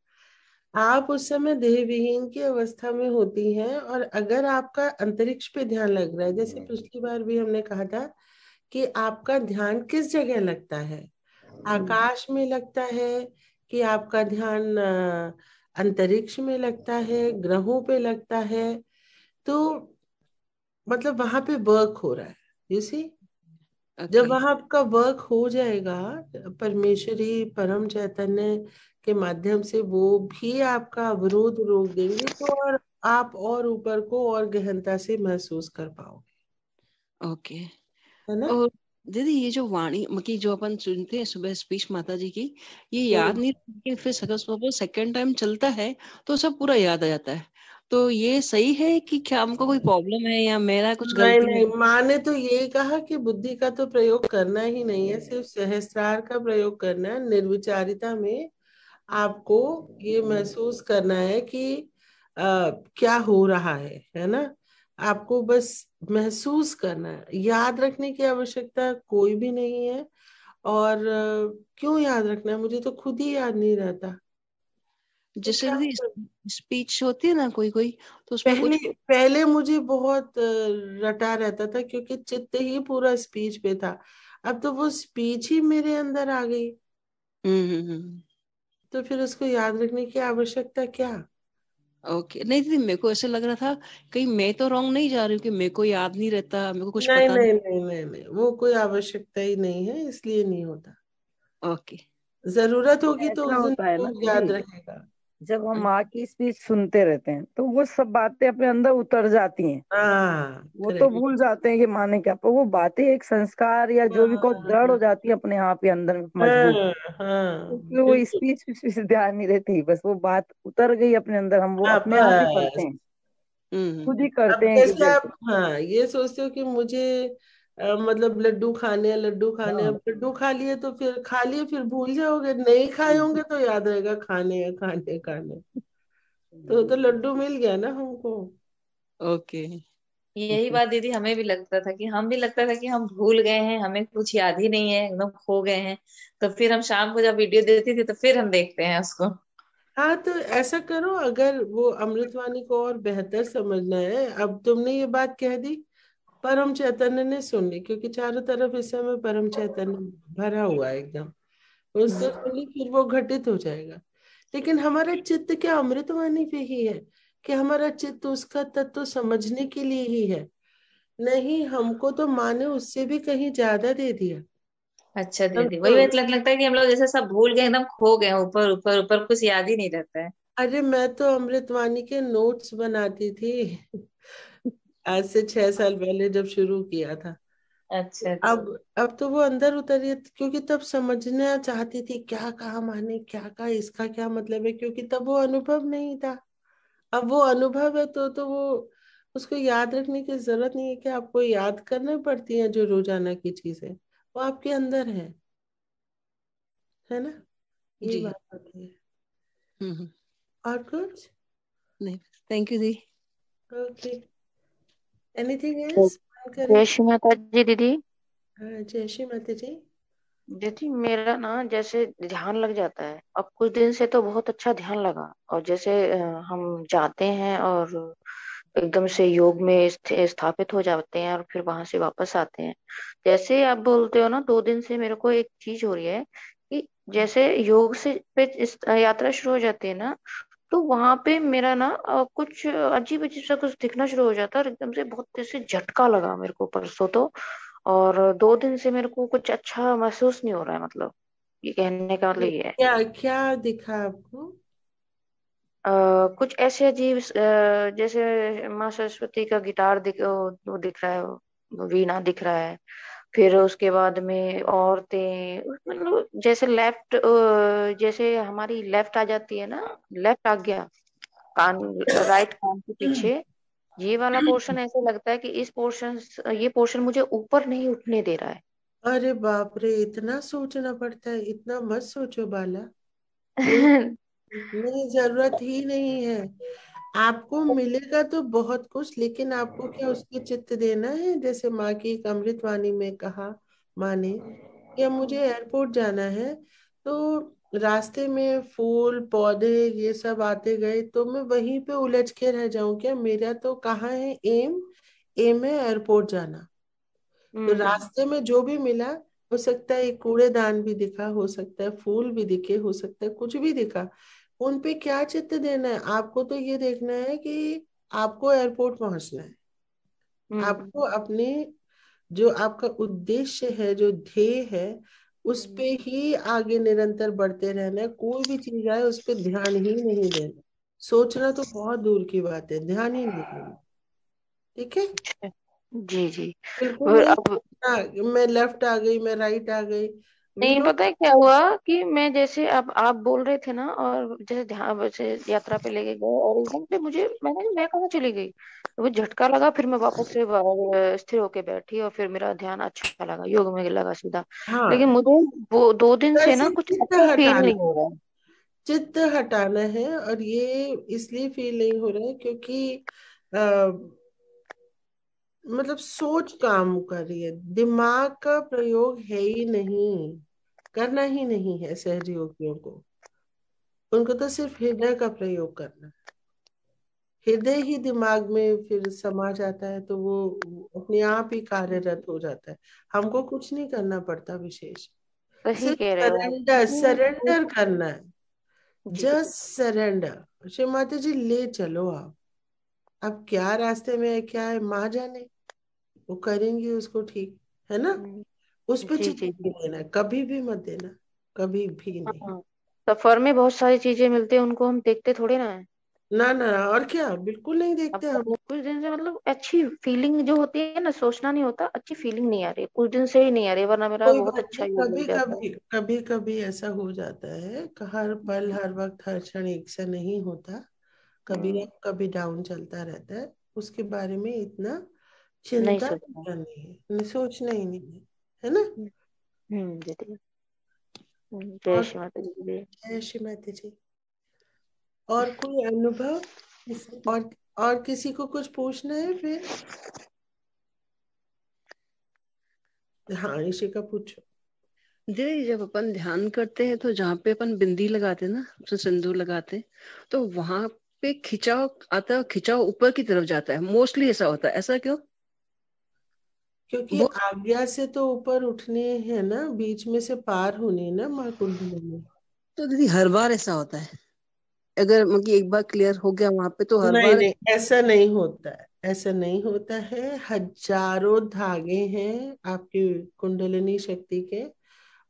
आप उस समय देह विहीन की अवस्था में होती हैं, और अगर आपका अंतरिक्ष पे ध्यान लग रहा है, जैसे पिछली बार भी हमने कहा था कि आपका ध्यान किस जगह लगता है, आकाश में लगता है कि आपका ध्यान अंतरिक्ष में लगता है, ग्रहों पे लगता है, तो मतलब वहां पे वर्क हो रहा है। यू सी, जब वहां आपका वर्क हो जाएगा परमेश्वरी परम चैतन्य के माध्यम से, वो भी आपका अवरोध रोक देंगे, तो और आप और ऊपर को और गहनता से महसूस कर पाओगे। ओके है ना। और दीदी ये जो वाणी मतलब जो अपन सुनते हैं सुबह स्पीच माता जी की, ये याद नहीं रहती, फिर सेकंड टाइम चलता है तो सब पूरा याद आ जाता है। तो ये सही है कि क्या हमको कोई प्रॉब्लम है या मेरा कुछ गलती नहीं, माँ ने तो ये कहा कि बुद्धि का तो प्रयोग करना ही नहीं है, सिर्फ सहस्त्रार का प्रयोग करना है। निर्विचारिता में आपको ये महसूस करना है कि क्या हो रहा है ना। आपको बस महसूस करना है, याद रखने की आवश्यकता कोई भी नहीं है। और क्यों याद रखना है, मुझे तो खुद ही याद नहीं रहता। जैसे स्पीच होती है ना कोई कोई, तो उसमें पहले मुझे बहुत रटा रहता था, क्योंकि चित्त ही पूरा स्पीच पे था। अब तो वो स्पीच ही मेरे अंदर आ गई। तो फिर उसको याद रखने की आवश्यकता क्या। ओके नहीं दीदी, मेरे को ऐसे लग रहा था कहीं मैं तो रॉन्ग नहीं जा रही हूँ कि मेरे को याद नहीं रहता, मेरे को कुछ नहीं, पता नहीं, नहीं, नहीं, नहीं, वो कोई आवश्यकता ही नहीं है, इसलिए नहीं होता। ओके जरूरत होगी तो ऐसा उस दिन होता है ना याद दीदी, रखेगा। जब हम माँ की स्पीच सुनते रहते हैं तो वो सब बातें अपने अंदर उतर जाती हैं। वो तो भूल जाते हैं कि माँ ने क्या, पर वो बातें एक संस्कार या जो भी को दृढ़ हो जाती है अपने आप ही अंदर मजबूत। तो वो स्पीच से ध्यान नहीं रहती, बस वो बात उतर गई अपने अंदर, हम वो अपने आप ही करते हैं, खुद ही करते हैं कि जैसे आप ये सोचते हो कि मुझे मतलब लड्डू खाने हैं, लड्डू खाने हैं, लड्डू खा लिए तो फिर खा लिए, फिर भूल जाओगे। नहीं खाए होंगे तो याद रहेगा खाने हैं, खाने खाने। तो लड्डू मिल गया ना हमको। ओके यही बात दीदी हमें भी लगता था कि हम भूल गए हैं, हमें कुछ याद ही नहीं है, एकदम खो गए हैं। तो फिर हम शाम को जब वीडियो देती थी तो फिर हम देखते हैं उसको। हाँ, तो ऐसा करो, अगर वो अमृतवाणी को और बेहतर समझना है, अब तुमने ये बात कह दी, परम चैतन्य ने सुन ली, क्योंकि चारों तरफ इस समय परम चैतन्य भरा हुआ है एकदम। उससे सुन ली, फिर वो घटित हो जाएगा। लेकिन हमारा चित्त क्या अमृतवाणी पे ही है, कि हमारा चित्त उसका तत्व समझने के लिए ही है। नहीं, हमको तो माँ ने उससे भी कहीं ज्यादा दे दिया। अच्छा दीदी, वही तो बात लगता है कि हम लोग जैसे सब भूल गए, एकदम खो गए, ऊपर ऊपर ऊपर, कुछ याद ही नहीं रहता है। अरे मैं तो अमृतवाणी के नोट्स बनाती थी आज से 6 साल पहले जब शुरू किया था। अच्छा अच्छा। अब तो वो अंदर उतरी, क्योंकि तब समझना चाहती थी क्या कहा माने, क्या कहा, इसका क्या मतलब है, क्योंकि तब वो अनुभव नहीं था। अब वो अनुभव है तो वो उसको याद रखने की जरूरत नहीं है कि आपको याद करना पड़ती है। जो रोजाना की चीजें वो आपके अंदर है ना। ये जी। बात होती है। हम्म। और कुछ? नहीं, thank you the. Okay, anything else करें? जय श्री माता जी दीदी। हाँ, जय श्री माता जी। दीदी मेरा ना जैसे ध्यान लग जाता है, अब कुछ दिन से तो बहुत अच्छा ध्यान लगा। और जैसे हम जाते हैं और एकदम से योग में स्थापित हो जाते हैं और फिर वहां से वापस आते हैं। जैसे आप बोलते हो ना, 2 दिन से मेरे को एक चीज हो रही है कि जैसे योग से पे यात्रा शुरू हो जाती है ना, तो वहां पे मेरा ना कुछ अजीब अजीब सा कुछ दिखना शुरू हो जाता है और एकदम से बहुत जैसे झटका लगा मेरे को परसों तो। और 2 दिन से मेरे को कुछ अच्छा महसूस नहीं हो रहा है, मतलब ये कहने का मतलब ये है। क्या क्या दिखा आपको? कुछ ऐसे अजीब जैसे माँ सरस्वती का गिटार वो दिख रहा है, वो वीणा दिख रहा है। फिर उसके बाद में औरतें, मतलब जैसे लेफ्ट, जैसे हमारी लेफ्ट आ जाती है ना, लेफ्ट आ गया कान, राइट कान के पीछे ये वाला पोर्शन ऐसे लगता है कि इस पोर्शन, ये पोर्शन मुझे ऊपर नहीं उठने दे रहा अरे बाप रे, इतना सोचना पड़ता है? इतना मत सोचो बाला। कोई है। नहीं, जरूरत ही नहीं है। आपको मिलेगा तो बहुत कुछ, लेकिन आपको क्या उसके चित्त देना है? जैसे माँ की एक अमृतवाणी में कहा माँ ने कि अब मुझे एयरपोर्ट जाना है, तो रास्ते में फूल पौधे ये सब आते गए तो मैं वहीं पे उलझ के रह जाऊं क्या? मेरा तो कहाँ है एम? एम है एयरपोर्ट जाना। तो हम्म। रास्ते में जो भी मिला, हो सकता है एक कूड़ेदान भी दिखा, हो सकता है फूल भी दिखे, हो सकता है कुछ भी दिखा, उन पे क्या चित्त देना है? आपको तो ये देखना है कि आपको एयरपोर्ट पहुंचना है। हम्म। आपको अपने जो आपका उद्देश्य है, जो ध्येय है, उस पे ही आगे निरंतर बढ़ते रहना है। कोई भी चीज आए उस पे ध्यान ही नहीं देना। सोचना तो बहुत दूर की बात है, ध्यान ही नहीं देना। ठीक है? जी जी। बिल्कुल और नहीं अब सोचना, मैं लेफ्ट आ गई, मैं राइट आ गई। वी नहीं, डोंट। पता है क्या हुआ कि मैं जैसे, अब आप बोल रहे थे ना और जैसे ध्यान वैसे यात्रा पे लेके गए और एकदम से मुझे, मैं कहाँ चली गई, तो वो झटका लगा, फिर मैं वापस से स्थिर होके बैठी और फिर मेरा ध्यान अच्छा लगा, योग में लगा सीधा। लेकिन हाँ, मुझे वो 2 दिन से ना वैसे कुछ चित्त अच्छा फील हटाना नहीं हो रहा है। चित्त हटाना है। और ये इसलिए फील नहीं हो रहा है क्योंकि अ, मतलब सोच काम कर रही है, दिमाग का प्रयोग है ही नहीं, करना ही नहीं है सहज योगियों को। उनको तो सिर्फ हृदय का प्रयोग करना है। हृदय ही दिमाग में फिर समा जाता है तो वो अपने आप ही कार्यरत हो जाता है। हमको कुछ नहीं करना पड़ता विशेष, सही सिर्फ कह रहे हो आप। सरेंडर सरेंडर करना है। जी। Just surrender. श्री माता जी ले चलो आप। अब क्या रास्ते में है, क्या है, माँ जाने, वो करेंगी उसको ठीक, है ना। हम्म, उस पे जी चित जी नहीं जी। देना, कभी भी मत देना, कभी भी नहीं। हाँ, सफर में बहुत सारी चीजें मिलती है, उनको हम देखते थोड़े ना है। ना ना, और क्या, बिल्कुल नहीं अब देखते हम। कुछ दिन से मतलब अच्छी फीलिंग जो होती है ना, सोचना नहीं होता, अच्छी फीलिंग नहीं आ रही, कुछ दिन से ही नहीं आ रही, वरना मेरा कोई बहुत बात अच्छा नहीं, योग लग कभी जाता है। कभी कभी कभी ऐसा हो जाता है। हर पल हर वक्त हर क्षण एक सा नहीं होता। कभी हम्म, अप कभी डाउन चलता रहता है। उसके बारे में इतना नहीं चिंता नहीं सोचना। करनी है, सोचना ही नहीं है ना। दीदी। जय और श्री माता जी। जय श्री माता जी। और कोई अनुभव और किसी को कुछ पूछना है फिर? हाँ, ऋषि का पूछो। दीदी जब अपन ध्यान करते हैं तो जहाँ पे अपन बिंदी लगाते ना, उसमें सिंदूर लगाते, तो वहां पे खिंचाव आता है, खिंचाव ऊपर की तरफ जाता है, मोस्टली ऐसा होता है। ऐसा क्यों? क्योंकि वो आज्ञा से तो ऊपर उठने हैं ना, बीच में से पार होने ना माँ कुंडली में। तो दीदी हर बार ऐसा होता है? अगर मतलब एक बार क्लियर हो गया वहां पे तो हर नहीं बार? नहीं, ऐसा नहीं होता है। ऐसा नहीं होता है। हजारों धागे हैं आपकी कुंडलिनी शक्ति के,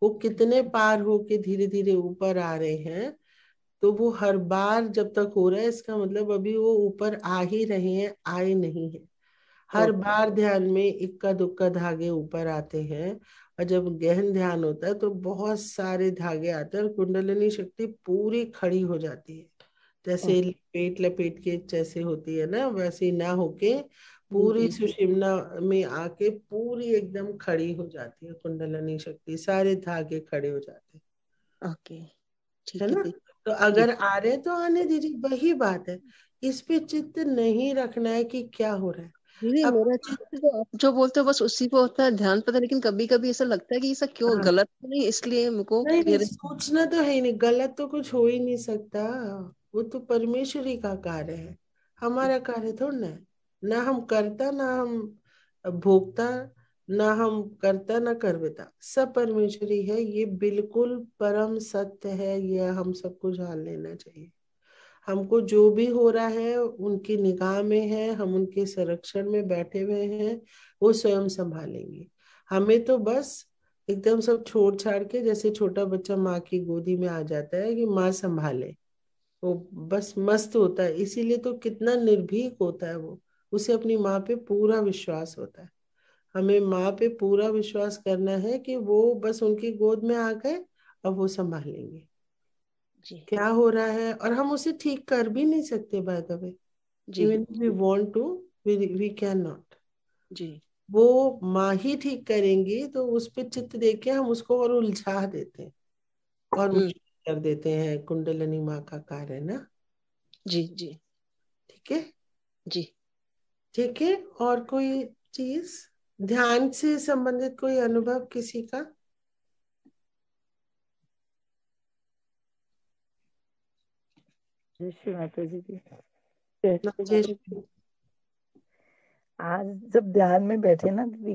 वो कितने पार होके धीरे धीरे ऊपर आ रहे हैं। तो वो हर बार जब तक हो रहा है, इसका मतलब अभी वो ऊपर आ ही रहे हैं, आए नहीं है। हर बार ध्यान में इक्का दुक्का धागे ऊपर आते हैं, और जब गहन ध्यान होता है तो बहुत सारे धागे आते हैं और कुंडलिनी शक्ति पूरी खड़ी हो जाती है। जैसे लपेट लपेट के जैसे होती है ना, वैसे ना होके पूरी सुषुम्ना में आके पूरी एकदम खड़ी हो जाती है कुंडलिनी शक्ति, सारे धागे खड़े हो जाते हैं। ओके, ठीक है है ना। दी। तो अगर आ रहे तो आने दीजिए, वही बात है। इस पे चित्त नहीं रखना है कि क्या हो रहा है। दीदी अब मेरा चित्त तो आप जो बोलते हो बस उसी पे होता है, ध्यान पता, लेकिन कभी कभी ऐसा लगता है कि ऐसा क्यों, हाँ, गलत तो नहीं, इसलिए मेरे को नहीं नहीं, मेरे। सोचना तो है ही नहीं, गलत तो कुछ हो ही नहीं सकता। वो तो परमेश्वरी का कार्य है, हमारा कार्य थोड़ा ना है। ना हम करता, ना हम भोगता, ना हम करता ना करवेता, सब परमेश्वरी है। ये बिल्कुल परम सत्य है, ये हम सबको जान लेना चाहिए। हमको जो भी हो रहा है उनकी निगाह में है, हम उनके संरक्षण में बैठे हुए हैं, वो स्वयं संभालेंगे। हमें तो बस एकदम सब छोड़ छाड़ के, जैसे छोटा बच्चा माँ की गोदी में आ जाता है कि माँ संभाले, वो बस मस्त होता है। इसीलिए तो कितना निर्भीक होता है वो, उसे अपनी माँ पे पूरा विश्वास होता है। हमें माँ पे पूरा विश्वास करना है कि वो बस उनकी गोद में आ गए, अब वो संभालेंगे जी क्या हो रहा है। और हम उसे ठीक कर भी नहीं सकते, बाय द वे, जी even we want to, we can not. जी वो माँ ही ठीक करेंगी, तो उस पे चित्त देके हम उसको और उलझा देते हैं और मुश्किल कर देते हैं। कुंडलिनी माँ का कार्य है ना। जी जी ठीक है, जी। ठीक है। और कोई चीज ध्यान से संबंधित कोई अनुभव किसी का? जय श्री माता जी की। आज जब ध्यान में बैठे ना दीदी,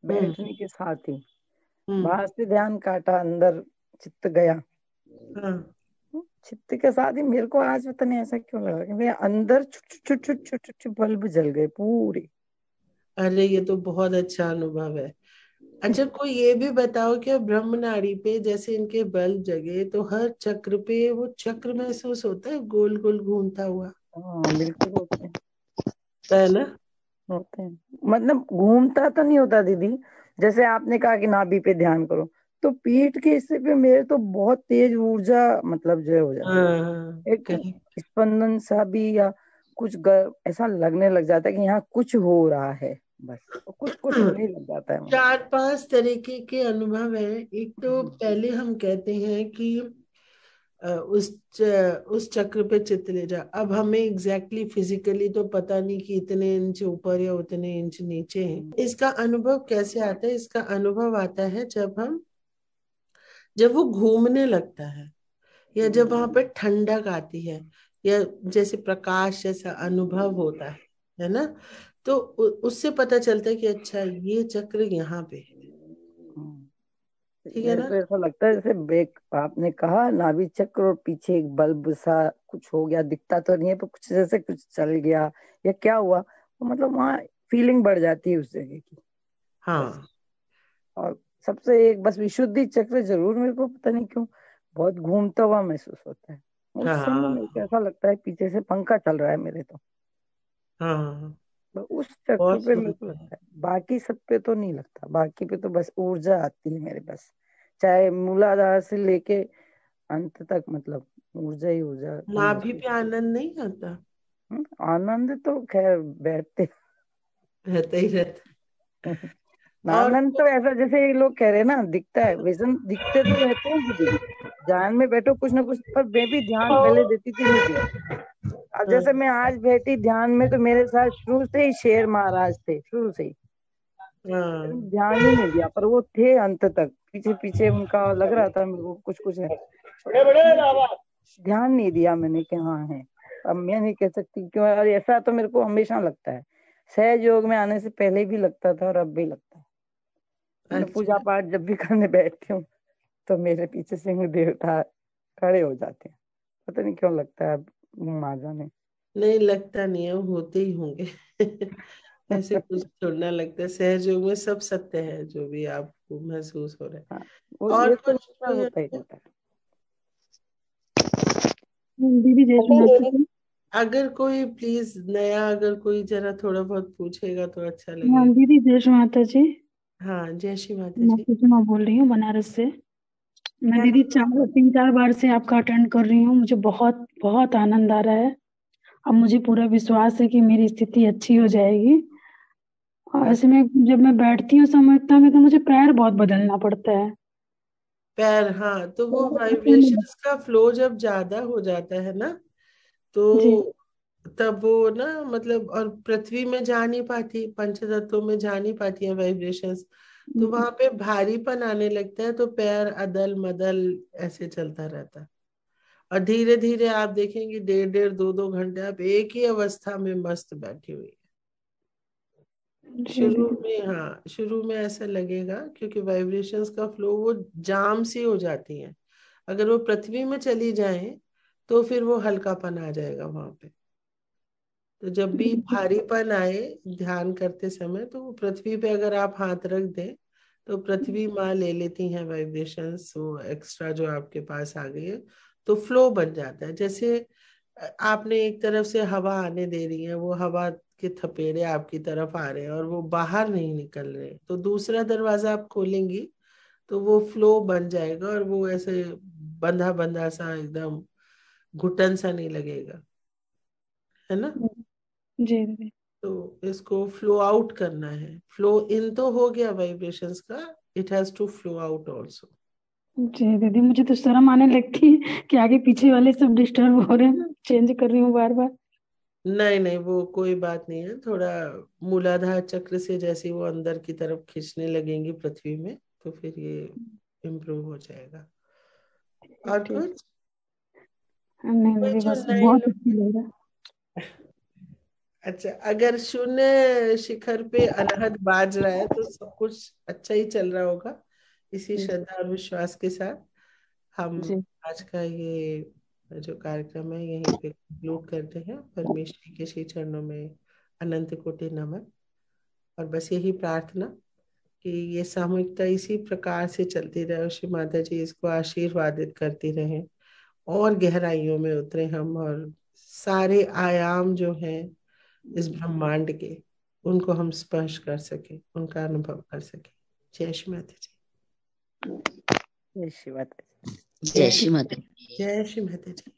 बैठने के साथ ही बाहर से ध्यान काटा, अंदर चित्त गया। चित्त के साथ ही मेरे को आज पता नहीं ऐसा क्यों लगा कि मेरे अंदर छुट छुट छुट छुट बल्ब जल गए पूरे। अरे ये तो बहुत अच्छा अनुभव है। अच्छा, कोई ये भी बताओ कि ब्रह्म नाड़ी पे जैसे इनके बल्ब जगे, तो हर चक्र पे वो चक्र महसूस होता है, गोल गोल घूमता हुआ? हाँ बिल्कुल होते हैं, है ना। होते हैं। मतलब घूमता तो नहीं होता दीदी, जैसे आपने कहा कि नाभि पे ध्यान करो, तो पीठ के हिस्से पे मेरे तो बहुत तेज ऊर्जा मतलब जो हो जाती है, एक स्पंदन सा भी, या कुछ ऐसा लगने लग जाता है कि यहाँ कुछ हो रहा है, बस कुछ कुछ होने लग जाता है। 4-5 तरीके के अनुभव है। एक तो पहले हम कहते हैं कि उस चक्र पे चित्त ले जा। अब हमें एग्जैक्टली फिजिकली तो पता नहीं कि इतने इंच ऊपर या उतने इंच नीचे है। इसका अनुभव कैसे आता है? इसका अनुभव आता है जब वो घूमने लगता है, या जब वहां पे ठंडक आती है, या जैसे प्रकाश जैसा अनुभव होता है ना। तो उससे पता चलता है कि अच्छा ये चक्र यहाँ पे है। ठीक है मेरे ना। को ऐसा लगता है जैसे बेक आपने कहा नाभि चक्र और पीछे एक बल्ब सा कुछ हो गया, दिखता तो नहीं है पर कुछ जैसे कुछ चल गया या क्या हुआ, तो मतलब वहाँ फीलिंग बढ़ जाती है उस जगह की। हाँ। और सबसे एक बस विशुद्धि चक्र जरूर मेरे को पता नहीं क्यों बहुत घूमता हुआ महसूस होता है उस समय। मेरे को हाँ। ऐसा लगता है पीछे से पंखा चल रहा है मेरे, तो हाँ। उस चक्र बहुत पे मेरे को सुंदर। लगता है, बाकी सब पे तो नहीं लगता। बाकी पे तो बस ऊर्जा आती है मेरे, बस चाहे मूलाधार से लेके अंत तक, मतलब ऊर्जा ही ऊर्जा नाभि महसूस। पे आनंद नहीं आता? आनंद तो खैर बैठते रहता ही रहता। और आनंद तो ऐसा जैसे ये लोग कह रहे हैं ना, दिखता है वैसे, दिखते तो रहते हैं दीदी। ध्यान में बैठो कुछ ना कुछ, पर मैं भी ध्यान पहले देती थी, नहीं दी। अब जैसे मैं आज बैठी ध्यान में, तो मेरे साथ शुरू से ही शेर महाराज थे, शुरू से ही ध्यान ही नहीं दिया, पर वो थे अंत तक, पीछे पीछे उनका लग रहा था मेरे को कुछ कुछ है। ध्यान नहीं दिया मैंने कि हाँ है। अब मैं नहीं कह सकती क्यों, और ऐसा तो मेरे को हमेशा लगता है, सहज योग में आने से पहले भी लगता था और अब भी लगता है। मैं पूजा पाठ जब भी करने बैठती हूँ तो मेरे पीछे सिंह देवता खड़े हो जाते हैं, पता नहीं क्यों लगता है, अब माँ जाने। नहीं, लगता नहीं है, होते ही होंगे। ऐसे कुछ थोड़ा लगता है, सहयोग में सब सत्य है जो भी आपको महसूस हो रहा है। और ये तो कुछ होता ही होता है। दीदी जय श्री माता जी। अगर कोई प्लीज नया, अगर कोई जरा थोड़ा बहुत पूछेगा तो अच्छा हाँ लगेगा। दीदी जय श्री माता जी। हाँ, जय श्री माता मैं जी। कुसुमा बोल रही हूँ बनारस से। मैं क्या दीदी 3-4 बार से आपका अटेंड कर रही हूँ, मुझे बहुत बहुत आनंद आ रहा है। अब मुझे पूरा विश्वास है कि मेरी स्थिति अच्छी हो जाएगी। और ऐसे में जब मैं बैठती हूँ समझता में तो मुझे पैर बहुत बदलना पड़ता है। पैर, हाँ, तो वो वाइब्रेशंस का फ्लो जब ज्यादा हो जाता है ना, जी तो तब वो ना, मतलब, और पृथ्वी में जा नहीं पाती, पंच तत्वों में जा नहीं पाती है वाइब्रेशंस, तो वहां पे भारीपन आने लगता है, तो पैर अदल मदल ऐसे चलता रहता है। और धीरे धीरे आप देखेंगे 1.5-1.5 2-2 घंटे आप एक ही अवस्था में मस्त बैठी हुई है। शुरू में, हाँ, शुरू में ऐसा लगेगा क्योंकि वाइब्रेशंस का फ्लो वो जाम सी हो जाती है। अगर वो पृथ्वी में चली जाए तो फिर वो हल्कापन आ जाएगा वहां पे। तो जब भी भारीपन आए ध्यान करते समय, तो वो पृथ्वी पे अगर आप हाथ रख दें तो पृथ्वी माँ ले लेती हैं वाइब्रेशंस, वो एक्स्ट्रा जो आपके पास आ गई है, तो फ्लो बन जाता है। जैसे आपने एक तरफ से हवा आने दे रही है, वो हवा के थपेड़े आपकी तरफ आ रहे हैं और वो बाहर नहीं निकल रहे, तो दूसरा दरवाजा आप खोलेंगी तो वो फ्लो बन जाएगा और वो ऐसे बंधा बंधा सा, एकदम घुटन सा नहीं लगेगा, है ना। जी दीदी। तो इसको फ्लो आउट करना है। फ्लो इन तो हो गया वाइब्रेशंस का, it has to flow out also. जी दीदी, मुझे तो शर्म आने लगती है कि आगे पीछे वाले सब डिस्टर्ब हो रहे हैं, चेंज कर रही हूँ बार बार। नहीं नहीं, वो कोई बात नहीं है। थोड़ा मूलाधार चक्र से जैसे वो अंदर की तरफ खींचने लगेंगी पृथ्वी में, तो फिर ये इम्प्रूव हो जाएगा। और कुछ नहीं कोई दीदी, जो बस नए बहुत अच्छा लोग, लग रहा है। अच्छा, अगर शून्य शिखर पे अनहद बाज रहा है तो सब कुछ अच्छा ही चल रहा होगा। इसी श्रद्धा और विश्वास के साथ हम जी आज का ये जो कार्यक्रम है यहीं पे कंक्लूड करते हैं। परमेश्वरी के श्री चरणों में अनंत कोटि नमन, और बस यही प्रार्थना कि ये सामूहिकता इसी प्रकार से चलती रहे और श्री माता जी इसको आशीर्वादित करती रहें, और गहराइयों में उतरे हम, और सारे आयाम जो हैं इस ब्रह्मांड के, उनको हम स्पर्श कर सके, उनका अनुभव कर सके। जय श्री माता जी। जय श्री माता जी। जय श्री माता। जय श्री माता जी।